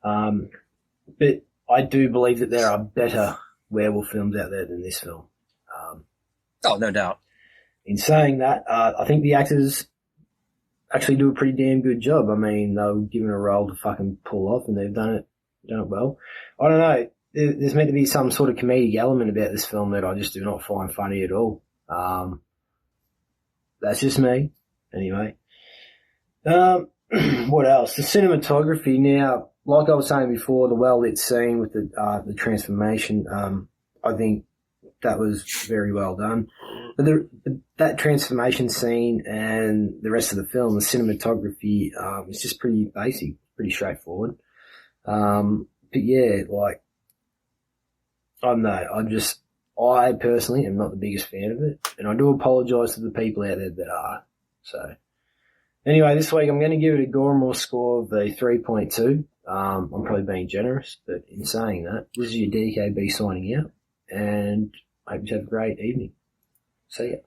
But I do believe that there are better werewolf films out there than this film. No doubt. In saying that, I think the actors actually do a pretty damn good job. I mean, they were given a role to fucking pull off, and they've done it well. I don't know. There's meant to be some sort of comedic element about this film that I just do not find funny at all. That's just me. Anyway. What else? The cinematography now, like I was saying before, the well-lit scene with the transformation, I think that was very well done. But that transformation scene and the rest of the film, the cinematography, is just pretty basic, pretty straightforward. But yeah, like, I don't know, I personally am not the biggest fan of it, and I do apologise to the people out there that are. So, anyway, this week I'm going to give it a Gore N More score of a 3.2. I'm probably being generous, but in saying that, this is your DKB signing out, and I hope you have a great evening. See ya.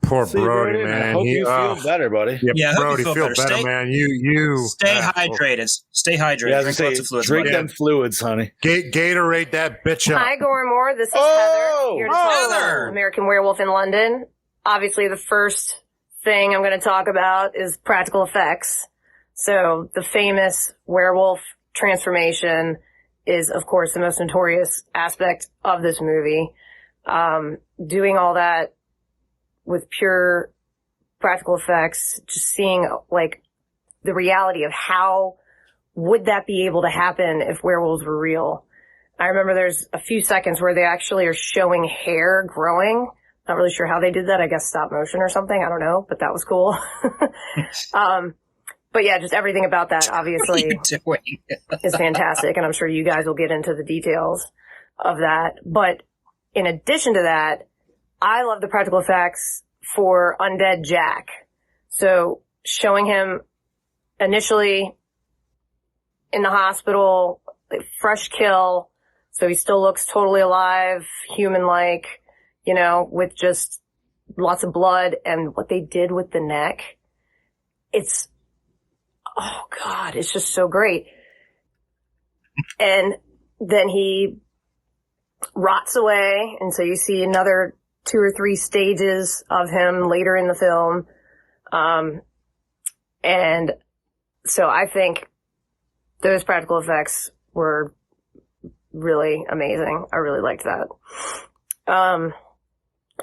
Poor Brody, man. I hope you feel better, buddy. Yeah, Brody, feel better, man. You stay hydrated. Stay hydrated. Yeah, drink lots of fluids. Drink them fluids, honey. Gatorade that bitch up. Hi, Gore N More. This is Heather. Here to talk about American Werewolf in London. Obviously, the first thing I'm going to talk about is practical effects. So, the famous werewolf transformation is, of course, the most notorious aspect of this movie. Doing all that with pure practical effects, just seeing like the reality of how would that be able to happen if werewolves were real? I remember there's a few seconds where they actually are showing hair growing. Not really sure how they did that. I guess stop motion or something. I don't know, but that was cool. But yeah, just everything about that obviously is fantastic. And I'm sure you guys will get into the details of that. But in addition to that, I love the practical effects for Undead Jack. So showing him initially in the hospital, fresh kill. So he still looks totally alive, human-like, you know, with just lots of blood. And what they did with the neck, it's, oh God, it's just so great. And then he rots away. And so you see another 2 or 3 stages of him later in the film. And so I think those practical effects were really amazing. I really liked that.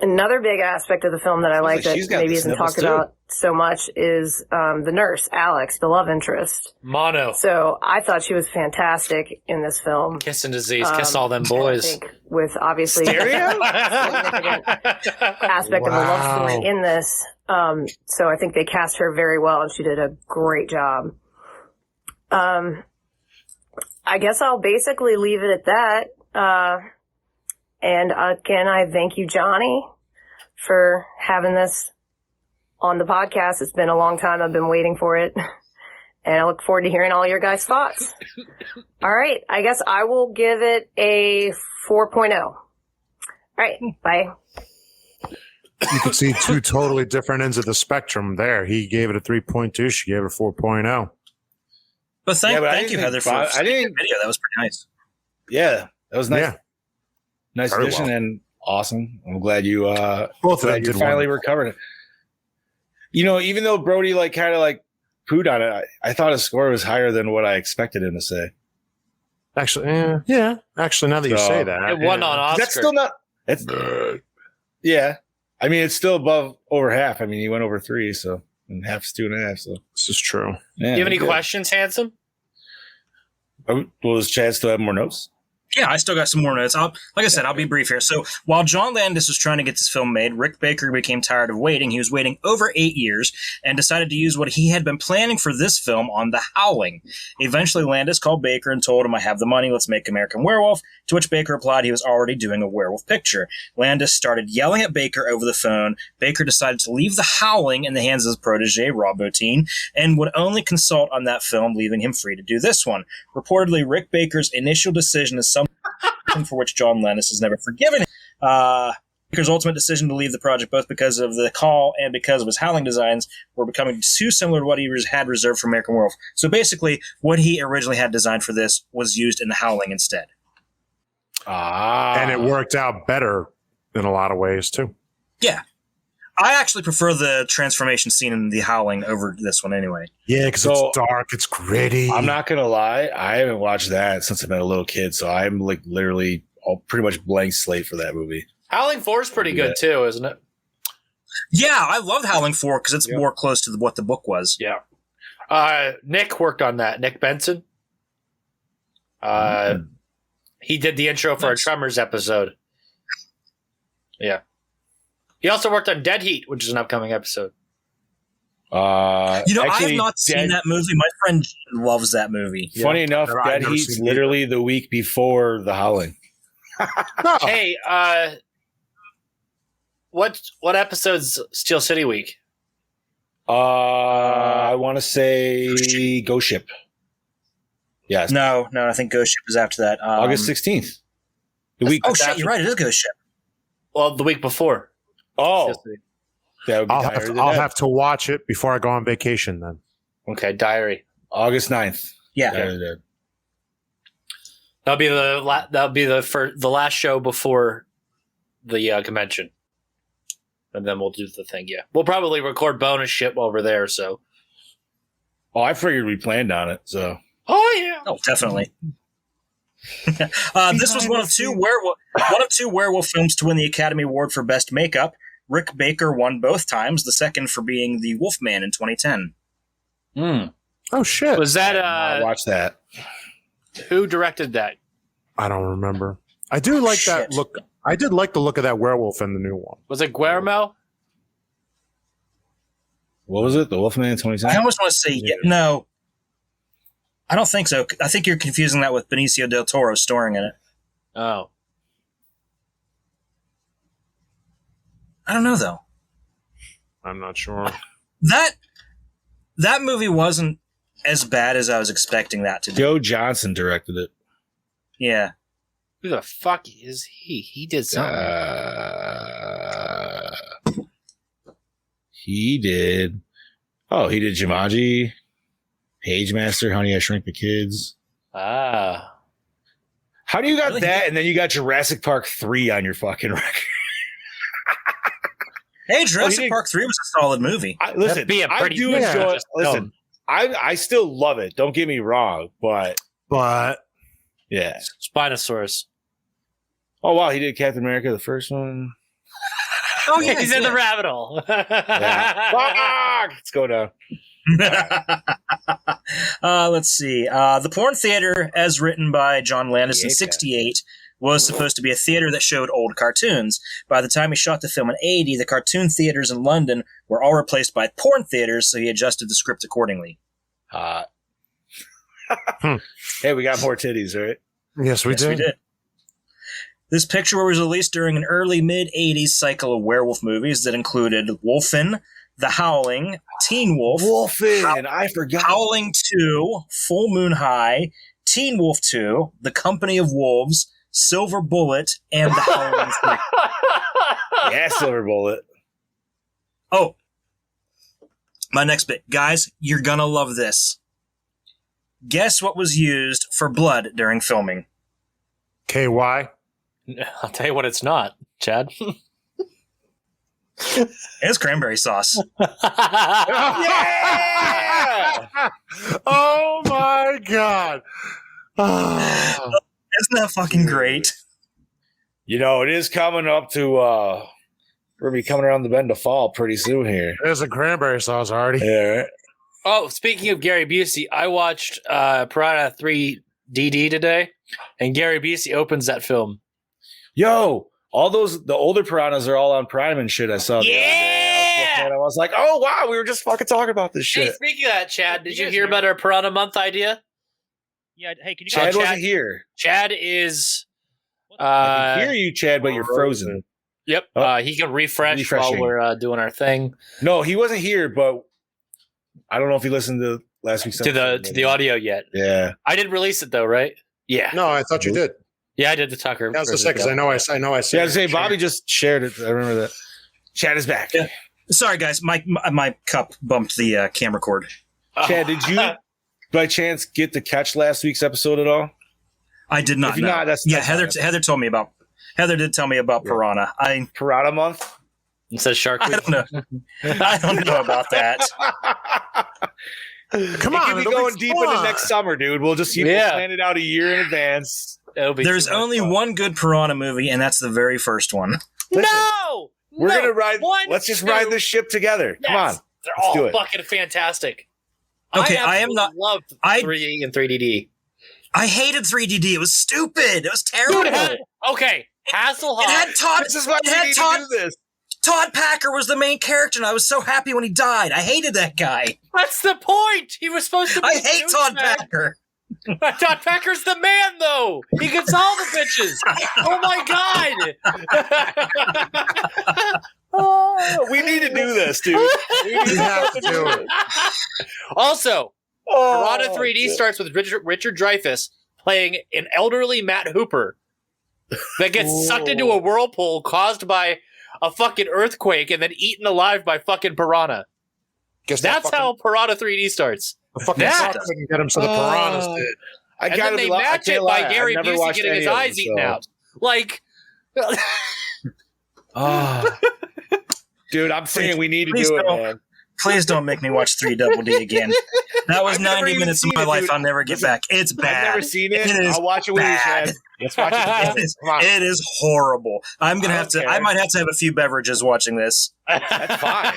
Another big aspect of the film that I liked that maybe isn't talked about so much is the nurse, Alex, the love interest. Mono. So I thought she was fantastic in this film. Kissing disease, kiss all them boys. I think with obviously Stereo? significant aspect of the love story in this. So I think they cast her very well and she did a great job. I guess I'll basically leave it at that. And again, I thank you, Johnny, for having this on the podcast. It's been a long time. I've been waiting for it. And I look forward to hearing all your guys' thoughts. All right. I guess I will give it a 4.0. All right. Bye. You could see 2 totally different ends of the spectrum there. He gave it a 3.2. She gave it a 4.0. But thank you, Heather, for the video. That was pretty nice. Yeah, that was nice. Yeah. Nice Very addition well. and awesome. I'm glad you both of them did finally recovered it. You know, even though Brody kind of pooed on it, I thought his score was higher than what I expected him to say. Actually, yeah. Actually, now that you say that, it won on Oscar. That's still not. It's yeah. I mean, it's still above over half. I mean, he went over 3, so and half's 2.5. So this is true. Yeah, Do you have any questions, Handsome? Will his Chad still have more notes? Yeah, I still got some more notes. Like I said, I'll be brief here. So while John Landis was trying to get this film made, Rick Baker became tired of waiting. He was waiting over 8 years and decided to use what he had been planning for this film on The Howling. Eventually, Landis called Baker and told him, I have the money, let's make American Werewolf, to which Baker replied he was already doing a werewolf picture. Landis started yelling at Baker over the phone. Baker decided to leave The Howling in the hands of his protege, Rob Bottin, and would only consult on that film, leaving him free to do this one. Reportedly, Rick Baker's initial decision is something for which John Landis has never forgiven him. Baker's ultimate decision to leave the project, both because of the call and because of his Howling designs, were becoming too similar to what he had reserved for American Werewolf. So basically, what he originally had designed for this was used in The Howling instead. And it worked out better in a lot of ways, too. Yeah. I actually prefer the transformation scene in The Howling over this one anyway. Yeah, because it's dark, it's gritty. I'm not going to lie. I haven't watched that since I've been a little kid, so I'm literally pretty much blank slate for that movie. Howling 4 is pretty good too, isn't it? Yeah, I loved Howling 4 because it's more close to what the book was. Yeah. Nick worked on that. Nick Benson. He did the intro for our Tremors episode. Yeah. He also worked on Dead Heat, which is an upcoming episode. I have not seen that movie. My friend loves that movie. Funny enough, Dead Heat's literally the week before The Howling. Hey, what episode's Steel City week? I want to say Ghost Ship. Yes. No, I think Ghost Ship is after that. August 16th. The week. Oh shit, you're right. It is Ghost Ship. Well, the week before. Oh, that would be I'll have to watch it before I go on vacation then. Okay, diary. August 9th. Yeah. That'll be the last show before the convention, and then we'll do the thing. Yeah, we'll probably record bonus shit while we're there. So, I figured we planned on it. So, oh, definitely. This was one of two werewolf films to win the Academy Award for Best Makeup. Rick Baker won both times, the second for being the Wolfman in 2010. Oh shit! Was that watch that? Who directed that? I don't remember. I do like that look. I did like the look of that werewolf in the new one. Was it Guillermo? What was it? The Wolfman 27? I almost want to say no. I don't think so. I think you're confusing that with Benicio del Toro starring in it. Oh. I don't know though. I'm not sure. That movie wasn't as bad as I was expecting that to be. Joe Johnson directed it. Yeah. Who the fuck is he? He did something. He did. Oh, he did Jumanji, Page Master, Honey, I Shrunk the Kids. Ah. How do you got that and then you got Jurassic Park 3 on your fucking record? Hey, Jurassic Park 3 was a solid movie. I do enjoy it. Listen, I still love it. Don't get me wrong, but yeah. Spinosaurus. Oh, wow. He did Captain America, the first one. Oh, yeah. He's in the rabbit hole. Fuck! Let's go down. Let's see. The Porn Theater, as written by John Landis in 1968, was supposed to be a theater that showed old cartoons. By the time he shot the film in 1980, the cartoon theaters in London were all replaced by porn theaters, so he adjusted the script accordingly. Hey, we got more titties, right? Yes, we did. This picture was released during an early mid-'80s cycle of werewolf movies that included Wolfen, The Howling, Teen Wolf, I forgot. Howling 2, Full Moon High, Teen Wolf 2, The Company of Wolves, Silver Bullet, and The Howling 3. Yeah, Silver Bullet. Oh, my next bit. Guys, you're gonna love this. Guess what was used for blood during filming? KY? I'll tell you what it's not, Chad. It's cranberry sauce. Yeah! Oh my god. Isn't that fucking great? You know, it is coming up to we're gonna be coming around the bend to fall pretty soon here. There's a cranberry sauce already. Yeah, right? Oh, speaking of Gary Busey, I watched Piranha 3DD today, and Gary Busey opens that film. Yo, all the older piranhas are all on Prime and shit. I saw. Yeah, I was like, oh wow, we were just fucking talking about this shit. Hey, speaking of that, Chad, did you hear about our Piranha Month idea? Yeah. Hey, can you? Chad wasn't here. Chad is. I can hear you, Chad, but you're frozen. Yep. He can refresh while we're doing our thing. No, he wasn't here, but I don't know if he listened to last week's episode. To the audio yet. Yeah. I didn't release it though, right? Yeah. No, I thought you did. Yeah, I did the Tucker. I was just saying because I know I see. Yeah, I was saying Bobby just shared it. I remember that. Chad is back. Yeah. Sorry, guys. My cup bumped the camera cord. Chad, did you by chance get to catch last week's episode at all? I did not. If not, that's Heather told me about. Heather did tell me about Piranha. Piranha Month. It says Shark Week. I don't know. I don't know about that. Come on, we'll be going deep into next summer, dude. We'll just plan it out a year in advance. There's only one good Piranha movie, and that's the very first one. Listen, we're gonna ride. Let's just ride this ship together. Yes, come on, they're all fucking fantastic. Okay, I am not. Loved 3D and 3DD. I hated 3DD. It was stupid. It was terrible. Dude, Hasselhoff. It had Todd. This is why we need to do this. Todd Packer was the main character, and I was so happy when he died. I hated that guy. That's the point. He was supposed to be. I hate Todd Packer. Todd Packer's the man, though. He gets all the bitches. Oh my god. We need to do this, dude. We have to do it. Also, Piranha 3D starts with Richard Dreyfuss playing an elderly Matt Hooper that gets sucked into a whirlpool caused by a fucking earthquake and then eaten alive by fucking piranha. That's how Piranha 3D starts. The fucking sock couldn't get him, so the piranhas did. And then they match it by Gary Busey getting his eyes eaten out. Like, dude, I'm saying we need to do it, man. Please don't make me watch 3 Double D again. That was 90 minutes of my life I'll never get back. It's bad. I've never seen it. I'll watch it with you, Chad. Let's watch it. It is horrible. I'm gonna have to. I might have to have a few beverages watching this. That's fine.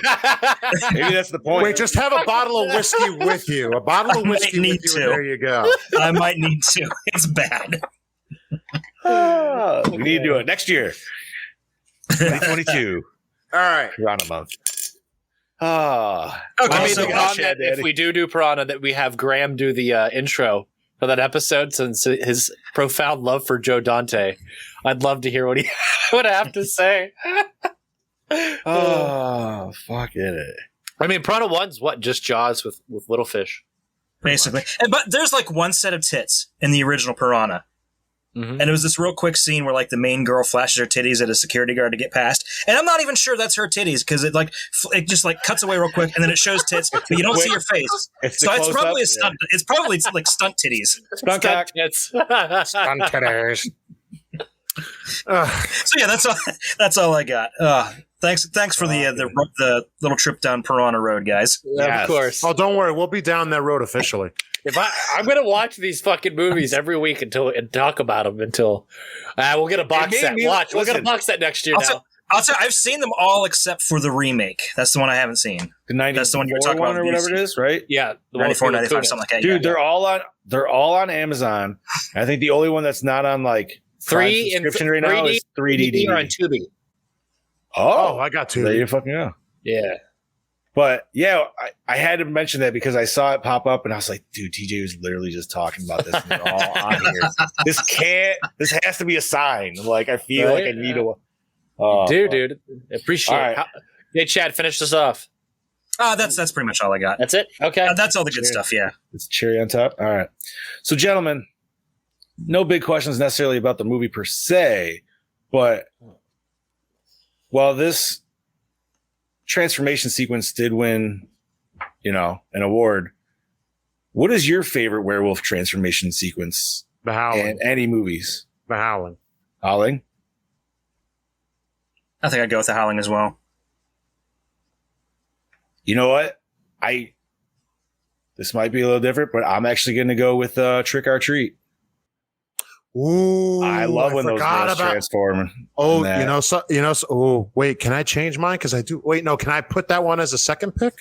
Maybe that's the point. Wait, just have a bottle of whiskey with you. A bottle of whiskey with you. And there you go. I might need to. It's bad. We need to do it next year. 2022. All right. Piranha month. Okay, I mean, so if we do Piranha, that we have Graham do the intro for that episode, since his profound love for Joe Dante. I'd love to hear what he would have to say. Oh, fuck it. I mean, Piranha 1's what? Just Jaws with little fish. Basically. But there's like one set of tits in the original Piranha. Mm-hmm. And it was this real quick scene where like the main girl flashes her titties at a security guard to get past. And I'm not even sure that's her titties because it just like cuts away real quick and then it shows tits, but you don't see her face. It's probably a stunt. It's probably like stunt titties. Stunt tits. Stunt titties. So yeah, that's all I got. Thanks for the little trip down Piranha Road, guys. Yeah, of course. Oh, don't worry, we'll be down that road officially. If I'm gonna watch these fucking movies every week and talk about them until we'll get a box set. We'll get a box set next year. I'll tell you, I've seen them all except for the remake. That's the one I haven't seen. That's the one you're talking about, or whatever it is, right? Yeah, the 94, 95, something like that. Dude, they're all on Amazon. I think the only one that's not on like 3 subscription right now is 3D or on Tubi. Oh, I got 2. There you fucking go. Yeah. But yeah, I had to mention that because I saw it pop up and I was like, dude, TJ was literally just talking about this. And they're all on here. This has to be a sign. Like, I feel like I need to. Dude, appreciate it. Hey, Chad, finish this off. That's pretty much all I got. That's it? Okay. That's all the good stuff, yeah. It's cherry on top. All right. So, gentlemen, no big questions necessarily about the movie per se, but while this transformation sequence did win, an award, what is your favorite werewolf transformation sequence? The Howling. In any movies? The Howling. Howling? I think I'd go with The Howling as well. You know what? This might be a little different, but I'm actually going to go with Trick or Treat. Ooh, I love when those girls transform. Oh, wait, can I change mine? Because I do. Wait, no, can I put that one as a second pick?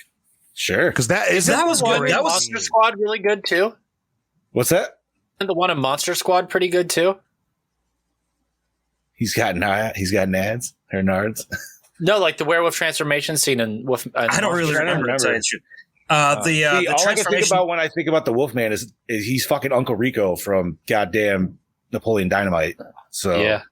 Sure. Because that was good. That was Monster Squad really good too. What's that? And the one in Monster Squad pretty good too. He's got nads or nards. No, like the werewolf transformation scene in Wolf. I don't really remember. all I can think about when I think about the Wolfman is he's fucking Uncle Rico from goddamn Napoleon Dynamite. So yeah,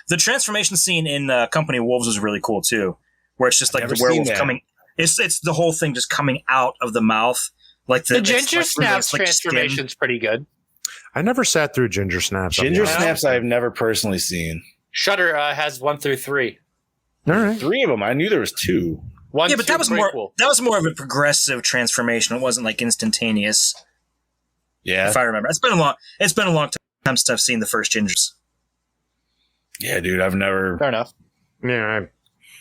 the transformation scene in Company of Wolves was really cool too, where it's just like the werewolf coming. It's the whole thing just coming out of the mouth, like the Ginger Snaps transformation's pretty good. I never sat through Ginger Snaps. Ginger Snaps I've never personally seen. Shudder has 1 through 3. All right, 3 of them. I knew there was 2. Yeah, but that was more. Cool. That was more of a progressive transformation. It wasn't like instantaneous. Yeah, if I remember, it's been a long time since I've seen the first Gingers. Yeah, dude, I've never. Fair enough. Yeah,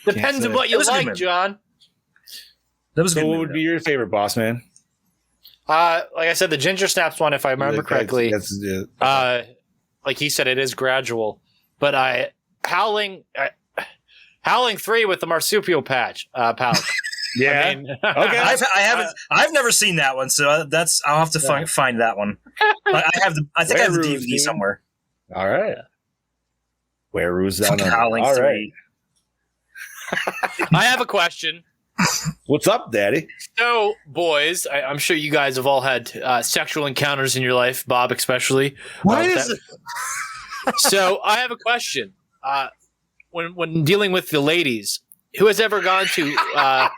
depends on what you like, John. That was. So, what would be your favorite, boss man? Like I said, the Ginger Snaps one, if I remember correctly. Like he said, it is gradual, but Howling 3 with the marsupial pouch. Yeah. I mean, okay. I've never seen that one, so I'll have to find that one. I think I have the DVD somewhere. All right. Werewolves down under. Howling 3. I have a question. What's up, Daddy? So, boys, I'm sure you guys have all had sexual encounters in your life, Bob especially. Why is it? So, I have a question. When dealing with the ladies, who has ever gone to lay down?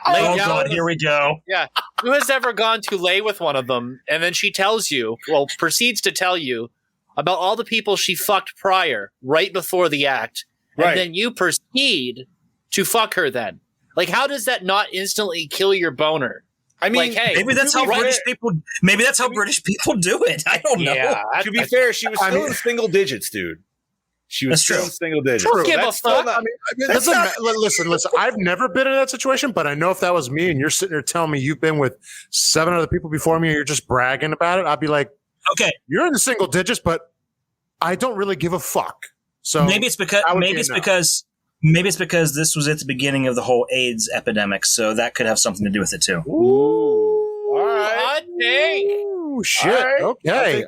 Oh God, here we go. Yeah, who has ever gone to lay with one of them, and then she proceeds to tell you about all the people she fucked prior, right before the act, and then you proceed to fuck her then? Like, how does that not instantly kill your boner? I mean, like, hey, maybe that's how British people. Maybe that's how British people do it. I don't know. To be fair, she was still in single digits, dude. She was still single digits. Don't give a fuck. Listen. I've never been in that situation, but I know if that was me and you're sitting there telling me you've been with 7 other people before me and you're just bragging about it, I'd be like, okay, you're in the single digits, but I don't really give a fuck. So maybe it's because this was at the beginning of the whole AIDS epidemic, so that could have something to do with it too. Ooh, all right. Ooh, shit. Right. Okay.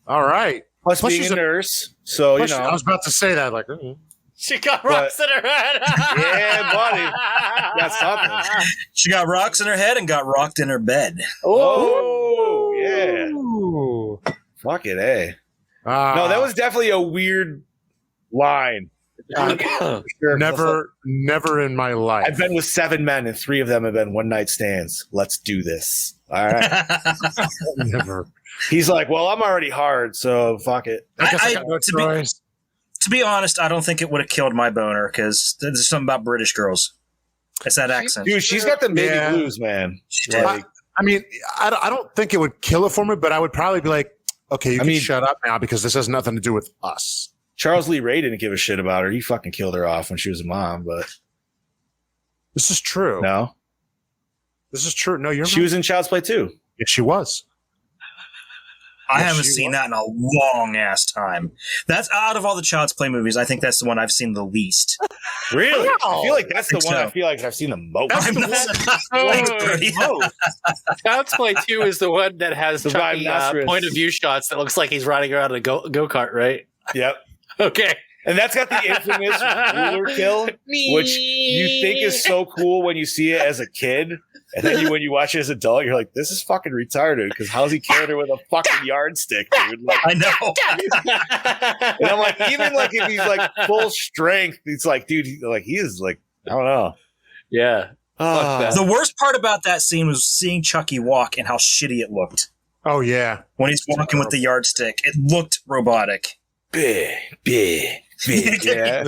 All right. Plus being a nurse, so you know. I was about to say that, like, she got rocks in her head. Yeah, buddy. That's something. She got rocks in her head and got rocked in her bed. Oh, yeah. Ooh. Fuck it, eh? No, that was definitely a weird line. Never in my life. I've been with 7 men, and 3 of them have been one-night stands. Let's do this. All right. Never. He's like, well, I'm already hard, so fuck it. To be honest, I don't think it would have killed my boner because there's something about British girls. It's that accent. Dude, she's got the baby blues, man. I mean, I don't think it would kill it for me, but I would probably be like, okay, you can shut up now because this has nothing to do with us. Charles Lee Ray didn't give a shit about her. He fucking killed her off when she was a mom, but this is true. No. This is true. No, she was in Child's Play too. Yeah, she was. I haven't seen that in a long ass time. That's out of all the Child's Play movies, I think that's the one I've seen the least. Really? I feel like that's the one I feel like I've seen the most. Child's Play 2 is the one that has the point of view shots that looks like he's riding around in a go-kart, right? Yep. Okay. And that's got the infamous ruler kill, which you think is so cool when you see it as a kid. And then when you watch it as an adult, you're like, this is fucking retarded because how's he killing her with a fucking yardstick, dude? Like, I know. And I'm like, even like if he's like full strength, it's like, dude, he is like, I don't know. Yeah. The worst part about that scene was seeing Chucky walk and how shitty it looked. Oh, yeah. When he's walking with the yardstick, it looked robotic. Big. Yeah.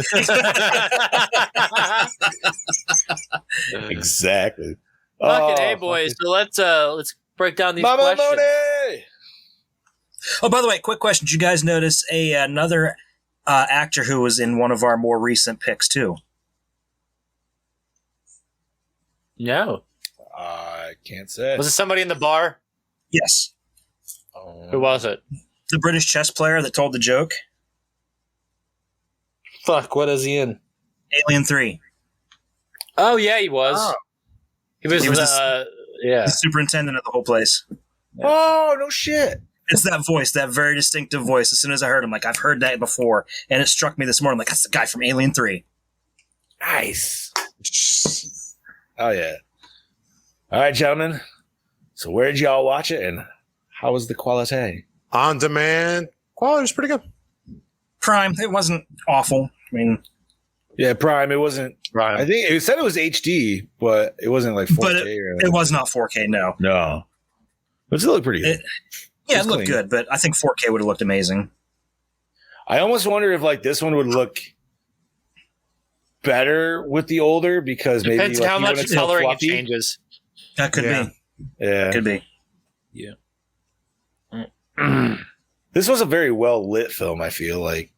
Exactly. Fucking hey, boys. So let's break down these questions. Money! Oh, by the way, quick question. Did you guys notice another actor who was in one of our more recent picks, too? No. I can't say. Was it somebody in the bar? Yes. Who was it? The British chess player that told the joke. Fuck, what is he in? Alien 3. Oh, yeah, he was. Oh. He was the superintendent of the whole place. Yeah. Oh, no shit. It's that voice, that very distinctive voice. As soon as I heard him, like, I've heard that before. And it struck me this morning, like, that's the guy from Alien 3. Nice. Oh, yeah. All right, gentlemen. So where did y'all watch it, and how was the quality? On demand. Quality was pretty good. Prime. It wasn't awful. I mean... Yeah, Prime. It wasn't. Prime. I think it said it was HD, but it wasn't like 4K. But it was not 4K. No. But it still looked pretty good. It looked good, but I think 4K would have looked amazing. I almost wonder if like this one would look better with the older because maybe depends like, how much coloring it changes. That could be. Yeah, could be. Yeah. This was a very well lit film. I feel like.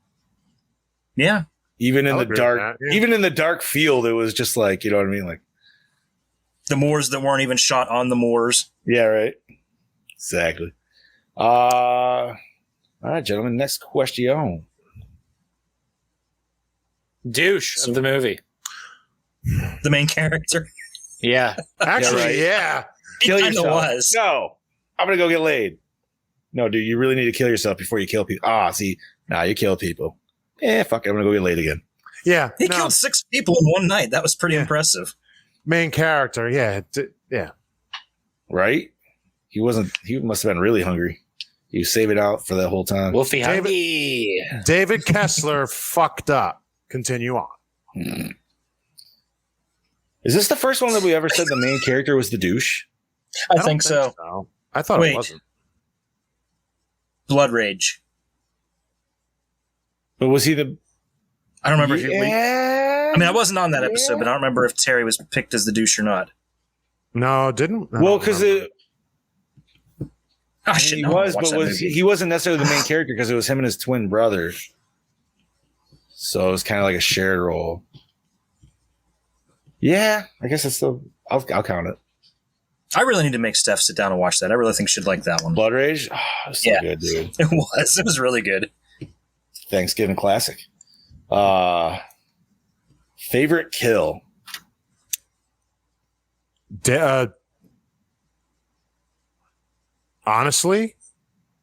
Yeah. Even in the dark, even in the dark field, it was just like, you know what I mean? Like the moors that weren't even shot on the moors. Yeah, right. Exactly. All right, gentlemen. Next question. Douche of the movie. The main character. Yeah. Actually, yeah. Kill yourself. Was. No. I'm going to go get laid. No, dude, you really need to kill yourself before you kill people. See, you kill people. Fuck it, I'm going to go get laid again. Yeah. He killed 6 people in one night. That was pretty impressive. Main character, yeah. Right? He must have been really hungry. He was saving out for that whole time. Wolfie David Kessler fucked up. Continue on. Is this the first one that we ever said the main character was the douche? I think so. I thought it wasn't. Blood Rage. But was he the... I don't remember. I mean, I wasn't on that episode, but I don't remember if Terry was picked as the douche or not. No, didn't. Well, because it... he was, but he wasn't necessarily the main character because it was him and his twin brother. So it was kind of like a shared role. Yeah, I guess it's still. I'll count it. I really need to make Steph sit down and watch that. I really think she'd like that one. Blood Rage? Oh, it's so good, dude. It was. It was really good. Thanksgiving classic. Favorite kill? Honestly,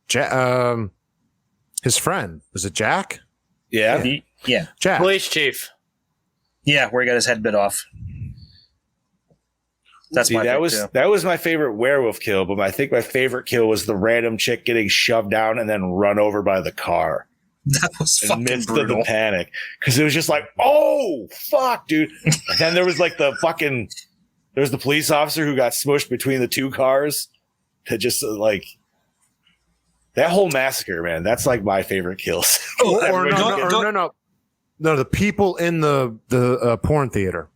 his friend. Was it Jack? Yeah. Yeah. Jack. Police chief. Yeah, where he got his head bit off. That's my that was my favorite werewolf kill, but I think my favorite kill was the random chick getting shoved down and then run over by the car. That was fucking brutal. Of the panic, because it was just like, oh fuck, dude. And then there was like the police officer who got smushed between the two cars. That just like that whole massacre, man. That's like my favorite kills. No. The people in the porn theater.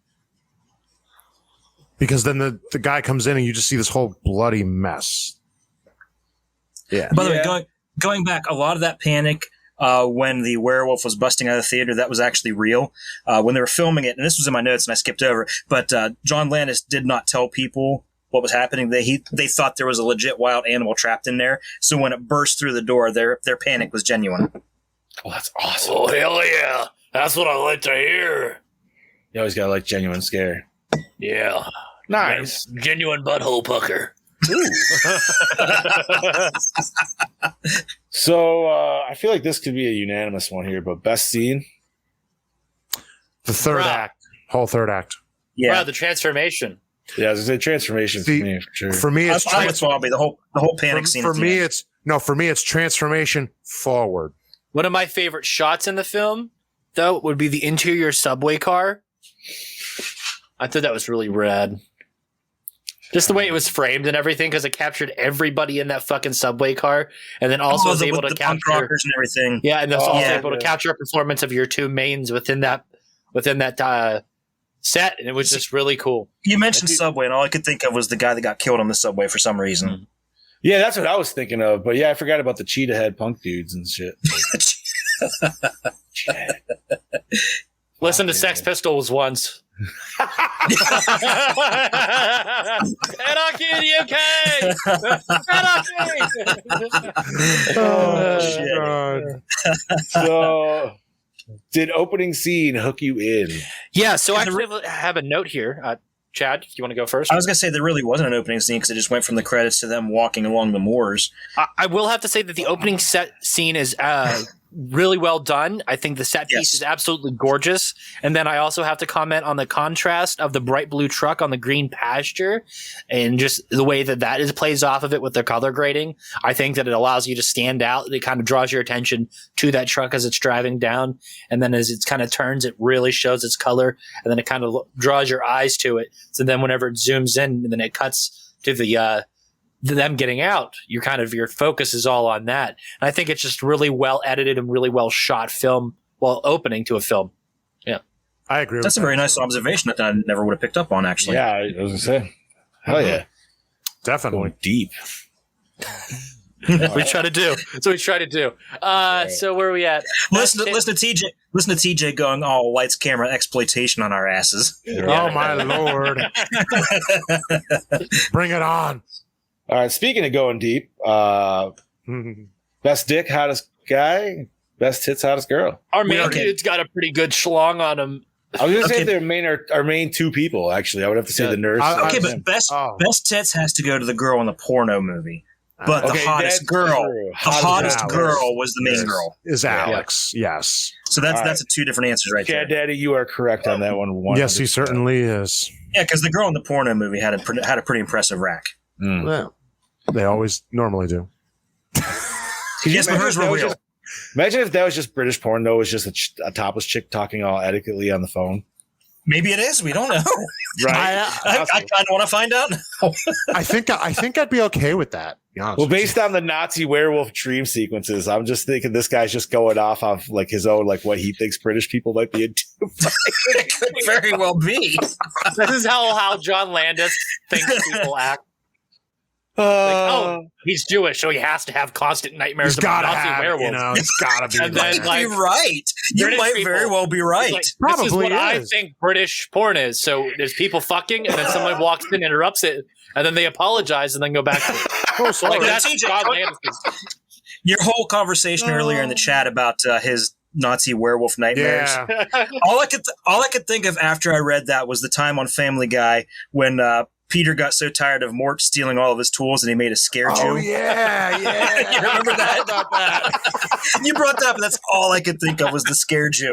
Because then the guy comes in and you just see this whole bloody mess. Yeah. By the way, going back, a lot of that panic when the werewolf was busting out of the theater, that was actually real. When they were filming it, and this was in my notes and I skipped over, but John Landis did not tell people what was happening. They thought there was a legit wild animal trapped in there. So when it burst through the door, their panic was genuine. Oh, that's awesome. Oh, hell yeah. That's what I like to hear. You always got to like genuine scare. Yeah. Nice. Genuine butthole pucker. So I feel like this could be a unanimous one here, but best scene? The third act. Whole third act. Yeah. Wow, the transformation. Yeah, I was going to say transformation for me, for sure. For me, it's the whole panic scene. For me, it's transformation forward. One of my favorite shots in the film, though, would be the interior subway car. I thought that was really rad. Just the way it was framed and everything, because it captured everybody in that fucking subway car, and then also was able to capture rockers and everything. Yeah, and also able to capture a performance of your two mains within that set, and it was just really cool. You mentioned Subway, and all I could think of was the guy that got killed on the subway for some reason. Yeah, that's what I was thinking of. But yeah, I forgot about the cheetah head punk dudes and shit. Listen to Sex Pistols once. Anarchy in the UK! Anarchy! Oh, God. So, did opening scene hook you in? Yeah, so I actually have a note here. Chad, you want to go first? I was going to say there really wasn't an opening scene because it just went from the credits to them walking along the moors. I will have to say that the opening scene is really well done. I think the set piece is absolutely gorgeous. And then I also have to comment on the contrast of the bright blue truck on the green pasture and just the way that plays off of it with the color grading. I think that it allows you to stand out. It kind of draws your attention to that truck as it's driving down. And then as it kind of turns, it really shows its color. And then it kind of draws your eyes to it. So then whenever it zooms in and then it cuts to them getting out, your focus is all on that. And I think it's just really well edited and really well shot film while opening to a film. Yeah. I agree. That's a very nice observation that I never would have picked up on, actually. Yeah, I was going to say. Hell yeah. Definitely. Going deep. We try to do. That's what we try to do. So where are we at? Listen to TJ going, oh, lights, camera, exploitation on our asses. Oh, my Lord. Bring it on. All right, speaking of going deep, best dick, hottest guy, best tits, hottest girl. Our main dude's got a pretty good schlong on him. I was going to say our main two people, actually. I would have to say the nurse. But best tits has to go to the girl in the porno movie. But the hottest girl was the main girl. Is Alex, yes. So that's two different answers right there. Chad Daddy, you are correct on that one. 100%. Yes, he certainly is. Yeah, because the girl in the porno movie had a pretty impressive rack. Well, they always normally do. Yes, but hers were real. Imagine if that was just British porn, though. It was just a topless chick talking all etiquetely on the phone. Maybe it is. We don't know. Right. I kind of want to find out now. I think I'd be okay with that. Well, based on the Nazi werewolf dream sequences, I'm just thinking this guy's just going off like his own, like what he thinks British people might be into. It could very well be. This is how John Landis thinks people act. He's Jewish, so he has to have constant nightmares about Nazi werewolves. You know, it's gotta be. And then, like, you're right. You British might people, very well be right. like, Probably this is what I is. think British porn is. So there's people fucking, and then someone walks in, interrupts it, and then they apologize, and then go back to it. Oh, sorry. Like, that's TJ, John Landis. Your whole conversation earlier in the chat about his Nazi werewolf nightmares. Yeah. all I could think of after I read that was the time on Family Guy when Peter got so tired of Mort stealing all of his tools and he made a scare Jew. Oh yeah. You remember that? About that? You brought that up, and that's all I could think of was the scare Jew.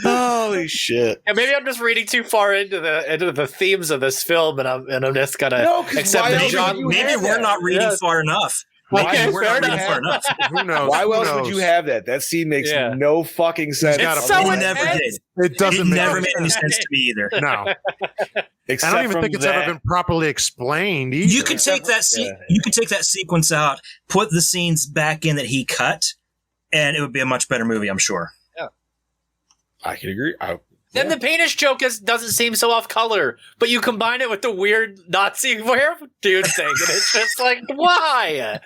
Holy shit! Yeah, maybe I'm just reading too far into the themes of this film, and I'm just gonna accept that Maybe we're not reading far enough. Okay, we're not reading far enough. Who knows? Why Who else knows? would you have that? That scene makes no fucking sense. It's so It never did. It doesn't. It never made any sense to me either. No. Except I don't even think it's ever been properly explained either. You could take that you could take that sequence out, put the scenes back in that he cut, and it would be a much better movie, I'm sure. Yeah, I can agree. Then the penis joke doesn't seem so off color, but you combine it with the weird Nazi werewolf dude thing, and it's just like, why?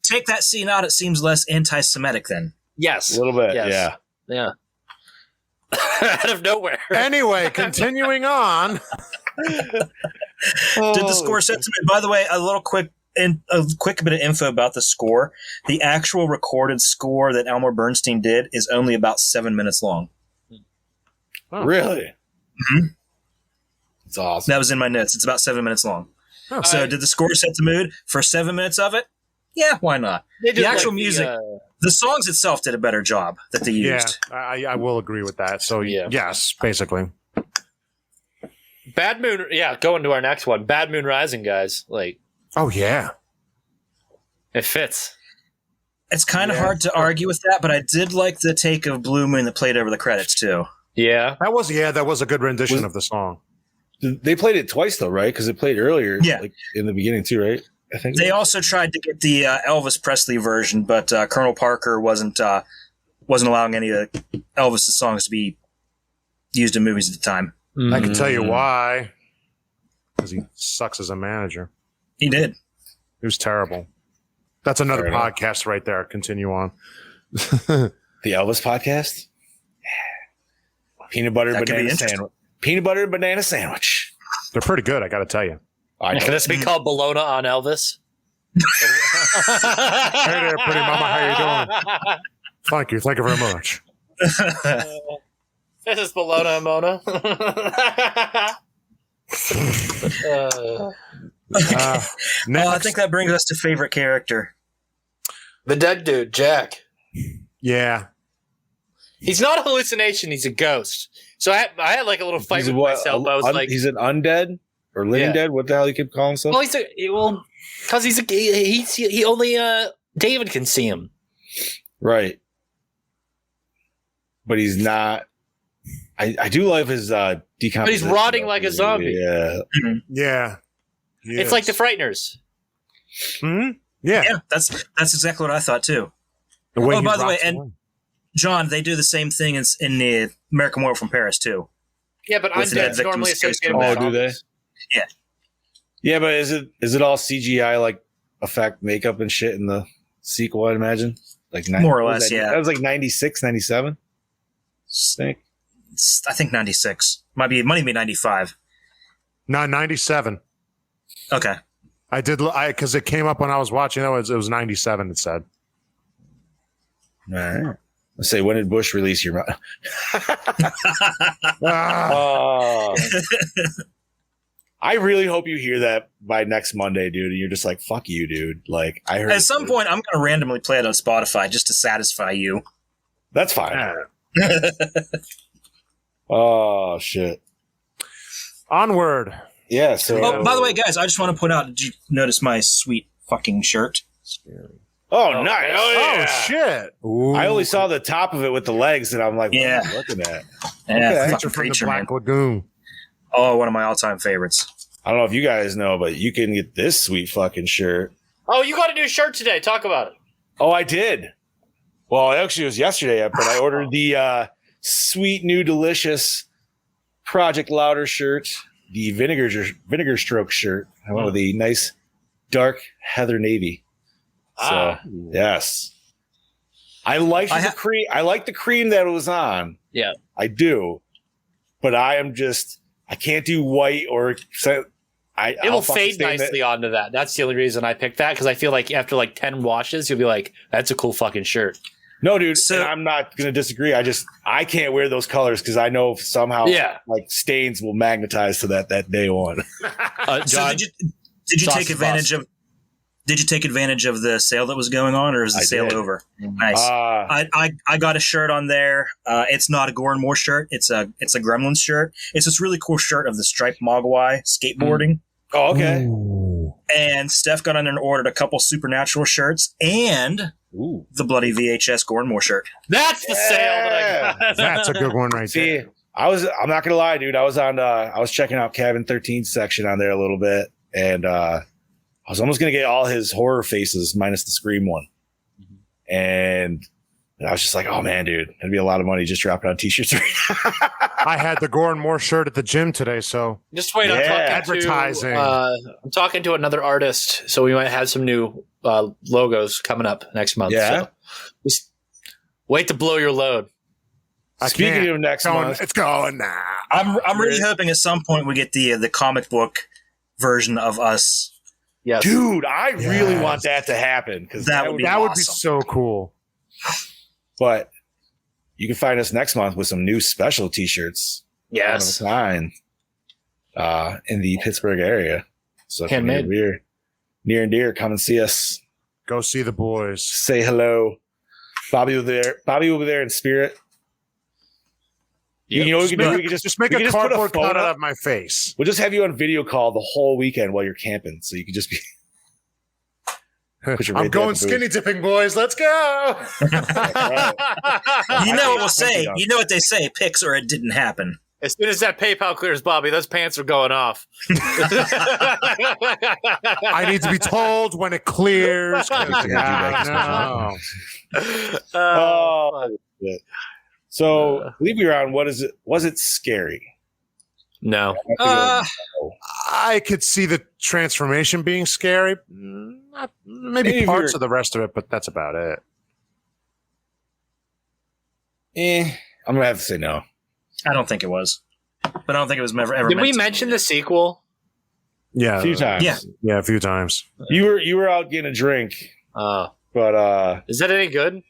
Take that scene out, it seems less anti-Semitic then. Yes. A little bit, yes. Yeah. Out of nowhere. Anyway, continuing on. Did the score set to me? By the way, a quick bit of info about the score. The actual recorded score that Elmer Bernstein did is only about 7 minutes long. Oh. Really? Mm-hmm. It's awesome. That was in my notes. It's about 7 minutes long. Oh, so did the score set the mood for 7 minutes of it? Yeah, why not? The actual music, the songs itself did a better job that they used. Yeah, I will agree with that. So yes, basically. Bad Moon, going to our next one. Bad Moon Rising, guys. Like, oh yeah, it fits. It's kind of hard to argue with that, but I did like the take of Blue Moon that played over the credits too. Yeah, that was a good rendition of the song. They played it twice though, right? Because it played earlier, like in the beginning too, right? I think they also tried to get the Elvis Presley version, but Colonel Parker wasn't allowing any of Elvis's songs to be used in movies at the time. I can tell you why. Because he sucks as a manager. He did. It was terrible. That's another podcast right there. Continue on. The Elvis podcast? Yeah. Peanut butter and banana sandwich. Peanut butter and banana sandwich. They're pretty good, I got to tell you. Can this be called Bologna on Elvis? Hey there, pretty mama. How you doing? Thank you very much. This is Bologna and Mona. I think that brings us to favorite character. The dead dude, Jack. Yeah. He's not a hallucination, he's a ghost. So I had like a little fight with myself. I was like, he's an undead or living dead? What the hell he kept calling himself? Well, because he only David can see him. Right. But he's not. I do love his decomposition. But he's rotting like a zombie. Yeah. Yeah. It's like the Frighteners. Hmm. Yeah. That's exactly what I thought too. By the way, and John, they do the same thing in the American Werewolf from Paris too. Yeah, but undead's normally associated with do they? Yeah. Yeah, but is it all CGI like effect makeup and shit in the sequel, I'd imagine? Like more or less, yeah. That was like 96, 97. I think 96. Might be 95. No, 97. Okay. I did because it came up when I was watching. It was 97. It said. All right. Let's say, when did Bush release your? I really hope you hear that by next Monday, dude. And you're just like, "Fuck you, dude." Like I heard. At some point, I'm going to randomly play it on Spotify just to satisfy you. That's fine. Oh shit! Onward. Yeah. So. By the way, guys, I just want to point out. Did you notice my sweet fucking shirt? Oh, nice! Oh shit! Ooh. I only saw the top of it with the legs, and I'm like, "What am I looking at?" Yeah, Creature from the Black Lagoon. Oh, one of my all-time favorites. I don't know if you guys know, but you can get this sweet fucking shirt. Oh, you got a new shirt today. Talk about it. Oh, I did. Well, actually, it was yesterday, but I ordered the sweet, new, delicious Project Louder shirt the vinegar stroke shirt. I went with the nice dark heather navy. So yes, I like the cream. I like the cream that it was on. Yeah, I do, but I can't do white or. It will fade nicely onto that. That's the only reason I picked that, because I feel like after like 10 washes, you'll be like, "That's a cool fucking shirt." No, dude, and I'm not going to disagree. I can't wear those colors because I know somehow like stains will magnetize to that day one. John, so did you take advantage of? Did you take advantage of the sale that was going on, or is the sale over? Nice. I got a shirt on there. It's not a Gore N More shirt. It's a Gremlins shirt. It's this really cool shirt of the striped Mogwai skateboarding. Oh, okay. Ooh. And Steph got on there and ordered a couple Supernatural shirts and the bloody VHS Gore N More shirt. That's the sale that I got. That's a good one right there. I'm not gonna lie, dude. I was checking out Cabin 13 section on there a little bit, and I was almost going to get all his horror faces minus the Scream one. And I was just like, oh, man, dude, that'd be a lot of money just dropping on T-shirts. I had the Gore N More shirt at the gym today, so. Just wait, advertising. I'm talking to another artist, so we might have some new logos coming up next month. Yeah. So just wait to blow your load. Speaking of next month. It's going now. I'm really hoping at some point we get the comic book version of us. Yes. Dude, I really want that to happen, because that would be so cool. But you can find us next month with some new special T-shirts. Yes, in the Pittsburgh area. So handmade. We're near and dear, come and see us. Go see the boys. Say hello. Bobby will be there in spirit. Yep. You know what we can do? We can just make a cardboard cut out of my face. We'll just have you on video call the whole weekend while you're camping, so you can just be. I'm going skinny dipping, boys. Let's go. You know what we'll say. You know what they say: pics or it didn't happen. As soon as that PayPal clears, Bobby, those pants are going off. I need to be told when it clears. No. So, I believe we were on. What is it? Was it scary? No. I could see the transformation being scary. Maybe parts of the rest of it, but that's about it. I'm gonna have to say no. I don't think it was, but I don't think it was ever. Did we mention the sequel? Yeah, a few times. Yeah, a few times. You were out getting a drink. But is that any good?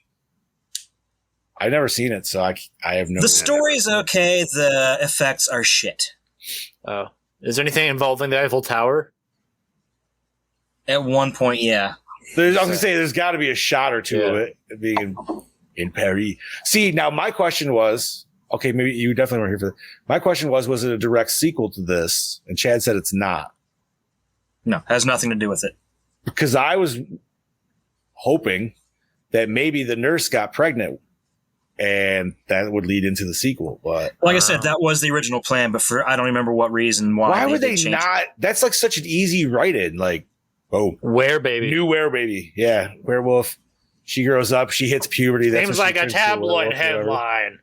I've never seen it, so I have no. The story's okay. The effects are shit. Oh, is there anything involving the Eiffel Tower? At one point, yeah. I was gonna say there's got to be a shot or two of it being in Paris. See, now my question was, okay, maybe you definitely weren't here for that. My question was it a direct sequel to this? And Chad said it's not. No, has nothing to do with it. Because I was hoping that maybe the nurse got pregnant. And that would lead into the sequel, but like I said, that was the original plan. But for I don't remember what reason why would they not? That's like such an easy write-in. Like, new werebaby, yeah, werewolf. She grows up, she hits puberty. Seems like a tabloid headline.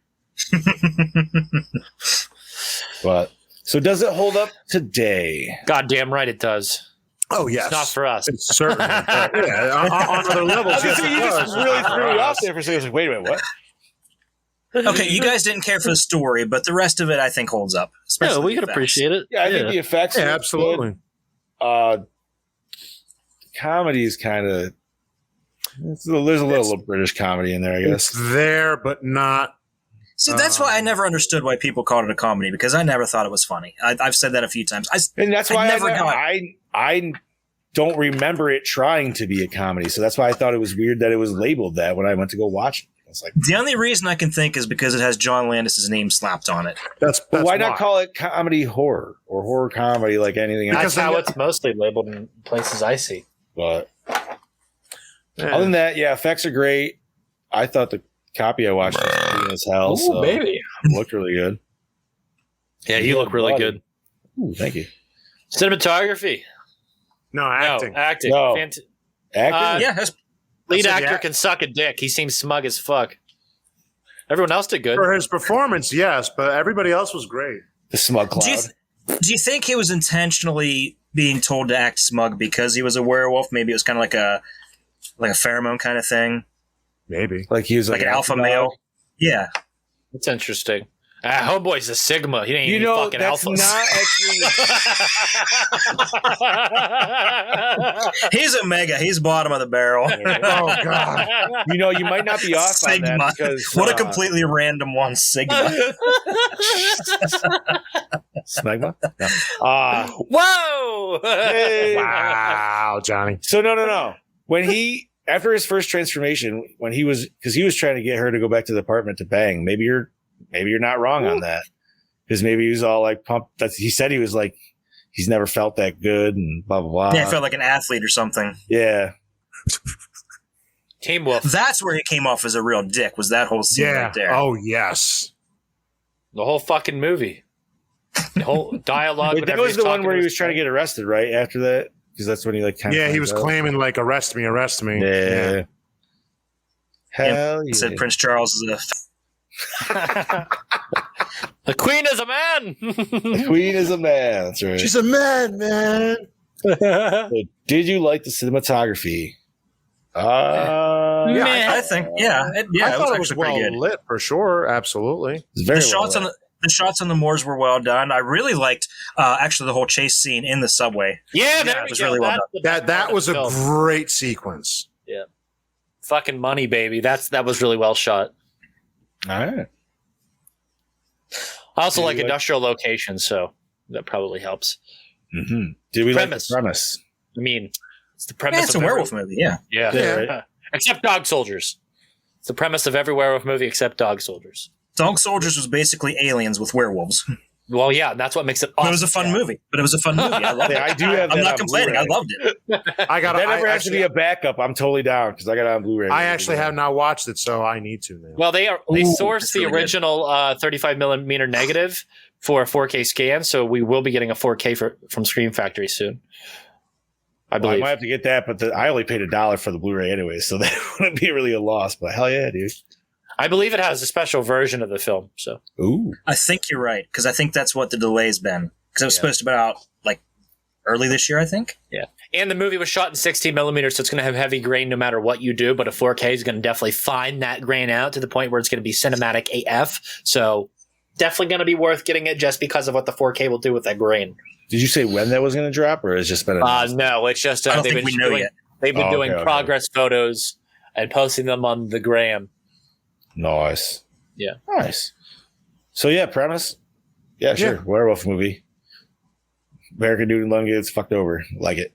But so, does it hold up today? Goddamn right, it does. Oh yes, it's not for us. It's certainly on other levels. You just really threw me off there for a second. Like, wait a minute, what? Okay, you guys didn't care for the story, but the rest of it I think holds up. Yeah, we can appreciate it. Yeah, I think the effects. Yeah, absolutely. Comedy is kind of. There's a little British comedy in there, I guess. It's there, but not. See, that's why I never understood why people called it a comedy, because I never thought it was funny. I've said that a few times. And that's why I don't remember it trying to be a comedy, so that's why I thought it was weird that it was labeled that when I went to go watch it. Like, the only reason I can think is because it has John Landis' name slapped on it. That's why not call it comedy horror or horror comedy like anything else? That's how it's mostly labeled in places I see. But other than that, effects are great. I thought the copy I watched was clean as hell. Ooh, baby. Looked really good. Yeah, you look really good. Ooh, thank you. Cinematography. No, acting. Acting. No. Acting? That's lead actor can suck a dick. He seems smug as fuck. Everyone else did good. For his performance, yes, but everybody else was great. The smug cloud. Do you think he was intentionally being told to act smug because he was a werewolf? Maybe it was kind of like a pheromone kind of thing. Maybe like he was like an alpha male. Yeah, that's interesting. Homeboy's a Sigma. He ain't even fucking alpha. Not actually. He's a mega. He's bottom of the barrel. Oh god. You might not be off Sigma. on that because what a completely random one, Sigma. Smegma? No. Whoa! Hey. Wow, Johnny. So no. When after his first transformation, because he was trying to get her to go back to the apartment to bang. Maybe you're not wrong on that. Because maybe he was all like pumped. He said he was like, he's never felt that good and blah, blah, blah. Yeah, he felt like an athlete or something. Yeah. Team Wolf. That's where he came off as a real dick, was that whole scene right there. Oh, yes. The whole fucking movie. The whole dialogue. Wait, that was the one where he was trying to get arrested, right? After that? Because that's when he he was claiming like, arrest me. Yeah. Hell yeah. Said Prince Charles is a... The Queen is a man. The Queen is a man. That's right. She's a man. So did you like the cinematography? I think, I thought it was well good. lit for sure. Absolutely. The shots on the moors were well done. I really liked actually the whole chase scene in the subway. Yeah, it was really well done. That was a great sequence. Yeah. Fucking money, baby. That was really well shot. All right. I also like industrial locations, so that probably helps. Mm-hmm. Did we like the premise? I mean, it's the premise. It's a werewolf movie. Yeah. Right? Except Dog Soldiers. It's the premise of every werewolf movie except Dog Soldiers. Dog Soldiers was basically aliens with werewolves. Well, yeah, that's what makes it awesome. But it was a fun movie. I loved it. I do have that. I'm not complaining. Blu-ray. I loved it. That never has to be a backup. I'm totally down because I got it on Blu-ray. I actually have not watched it, so I need to now. Well, they sourced the original 35 millimeter negative for a 4K scan, so we will be getting a 4K from Scream Factory soon. I believe. I might have to get that, but I only paid $1 for the Blu-ray anyway, so that wouldn't be really a loss. But hell yeah, dude. I believe it has a special version of the film. So, ooh, I think you're right because I think that's what the delay's been. Because it was supposed to be out like early this year, I think. Yeah, and the movie was shot in 16 millimeters, so it's going to have heavy grain no matter what you do. But a 4K is going to definitely find that grain out to the point where it's going to be cinematic AF. So, definitely going to be worth getting it just because of what the 4K will do with that grain. Did you say when that was going to drop, or has just been? No, it's just I don't think we know yet. They've been doing progress photos and posting them on the gram. Nice. Yeah. Nice. So yeah, premise. Yeah, sure. Yeah. Werewolf movie. American dude in London gets fucked over. Like it.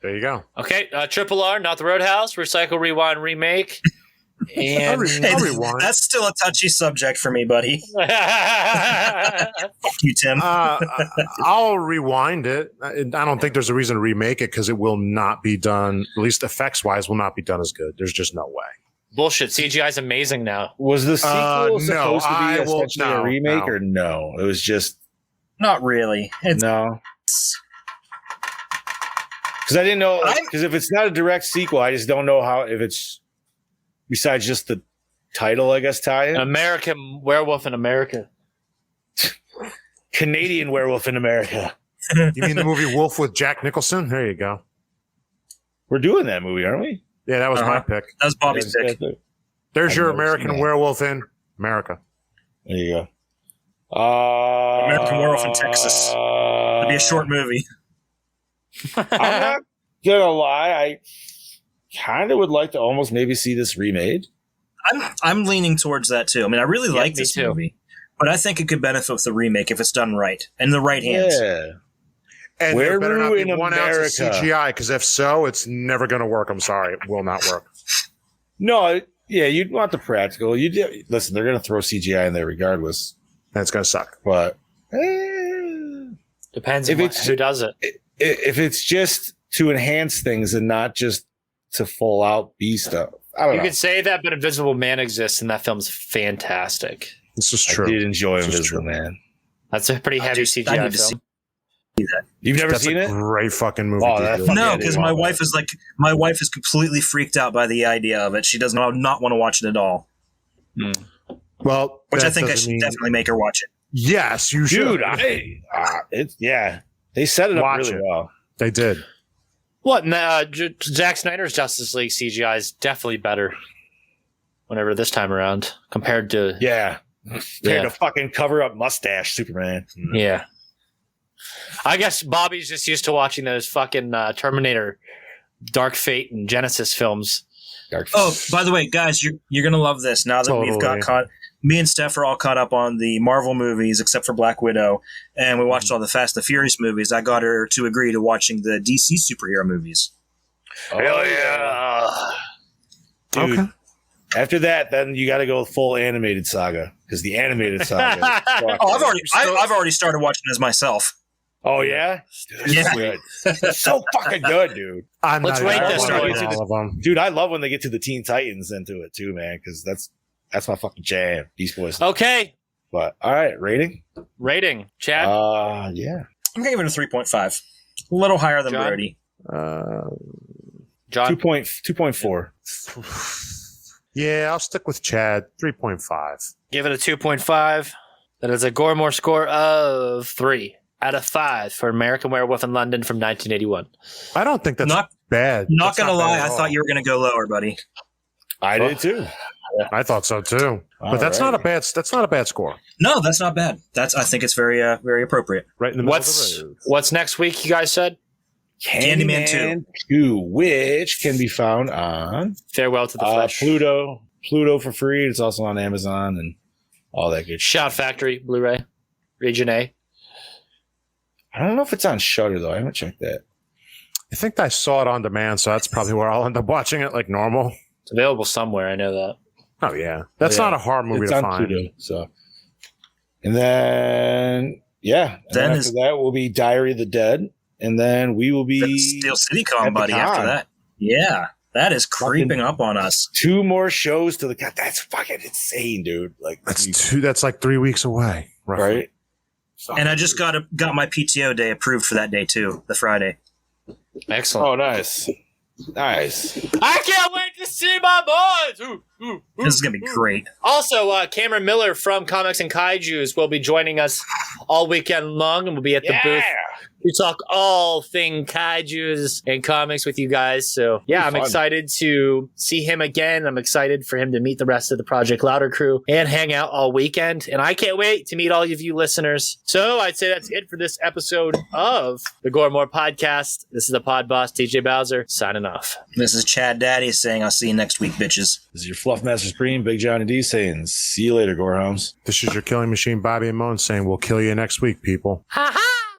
There you go. Okay. Triple R, not the Roadhouse. Recycle, rewind, remake. And I'll rewind. That's still a touchy subject for me, buddy. Fuck you, Tim. I'll rewind it. I don't think there's a reason to remake it because it will not be done, at least effects-wise, will not be done as good. There's just no way. Bullshit. CGI is amazing now. Was the sequel supposed to be essentially a remake or no? It was just... Not really. No. Because I didn't know... Because if it's not a direct sequel, I just don't know how... If it's... Besides just the title, I guess, tie-in? American Werewolf in America. Canadian Werewolf in America. You mean the movie Wolf with Jack Nicholson? There you go. We're doing that movie, aren't we? Yeah, that was my pick. That was Bobby's pick. There's your American Werewolf in America. There you go. American Werewolf in Texas. It'd be a short movie. I'm not gonna lie. I kind of would like to almost maybe see this remade. I'm leaning towards that too. I mean, I really like this movie, but I think it could benefit with the remake if it's done right in the right hands. Yeah. And there better not be 1 ounce of CGI, because if so, it's never going to work. I'm sorry. It will not work. No, yeah, you'd want the practical. Listen, they're going to throw CGI in there regardless. And it's going to suck. But depends on who does it. If it's just to enhance things and not just to full out be stuff. I don't know. You could say that, but Invisible Man exists, and that film's fantastic. This is true. I did enjoy Invisible Man. That's a pretty heavy CGI film. That. You've never seen it? Great fucking movie. No, because my wife is completely freaked out by the idea of it. She does not want to watch it at all. Well, which I think I should definitely make her watch it. Yes, you should. Dude, they set it up really well. They did. What? Zack Snyder's Justice League CGI is definitely better. Whenever this time around, compared to to fucking cover up mustache Superman. Yeah. I guess Bobby's just used to watching those fucking Terminator, Dark Fate, and Genesis films. By the way, guys, you're gonna love this. Now that we've got caught, me and Steph are all caught up on the Marvel movies, except for Black Widow, and we watched all the Fast and the Furious movies. I got her to agree to watching the DC superhero movies. Hell yeah, dude! Okay. After that, then you got to go full animated saga because the animated saga. I've already started watching this myself. Oh yeah, dude, it's so fucking good, dude. Let's rate this, dude. I love when they get to the Teen Titans into it too, man, because that's my fucking jam. Beast Boys. Okay, but all right, rating, Chad. Yeah, I'm gonna give it a 3.5, a little higher than Brody. John, 2.4. Yeah, I'll stick with Chad. 3.5. Give it a 2.5. That is a Gore N More score of 3 out of 5 for American Werewolf in London from 1981. I don't think that's bad. Not going to lie, I thought you were going to go lower, buddy. I did too. I thought so too. But that's not a bad score. No, that's not bad. I think it's very very appropriate. Right in the middle of the road. What's next week, you guys said? Candyman 2, which can be found on Farewell to the Flesh. Pluto for free. It's also on Amazon and all that good Shout Factory, Blu-ray, Region A. I don't know if it's on Shudder though. I haven't checked that. I think I saw it on demand, so that's probably where I'll end up watching it like normal. It's available somewhere. I know that. Oh yeah, that's not a hard movie it's to on find. Pluto, so, and then then after that will be Diary of the Dead, and then we will be Steel City Con, buddy. After that, yeah, that is creeping up on us. 2 more shows to the God. That's fucking insane, dude. Like that's like 3 weeks away, right? And I just got my PTO day approved for that day too, the Friday. Excellent. Oh, nice. I can't wait to see my boys. This is gonna be great. Also, Cameron Miller from Comics and Kaijus will be joining us all weekend long, and we'll be at the booth. We talk all thing kaijus and comics with you guys. So I'm excited to see him again. I'm excited for him to meet the rest of the Project Louder crew and hang out all weekend. And I can't wait to meet all of you listeners. So I'd say that's it for this episode of the Gore N More podcast. This is the pod boss, TJ Bowser, signing off. This is Chad Daddy saying I'll see you next week, bitches. This is your Fluff Master Supreme, Big Johnny D saying see you later, Gorehounds. This is your Killing Machine, Bobby and Moan saying we'll kill you next week, people. Ha ha!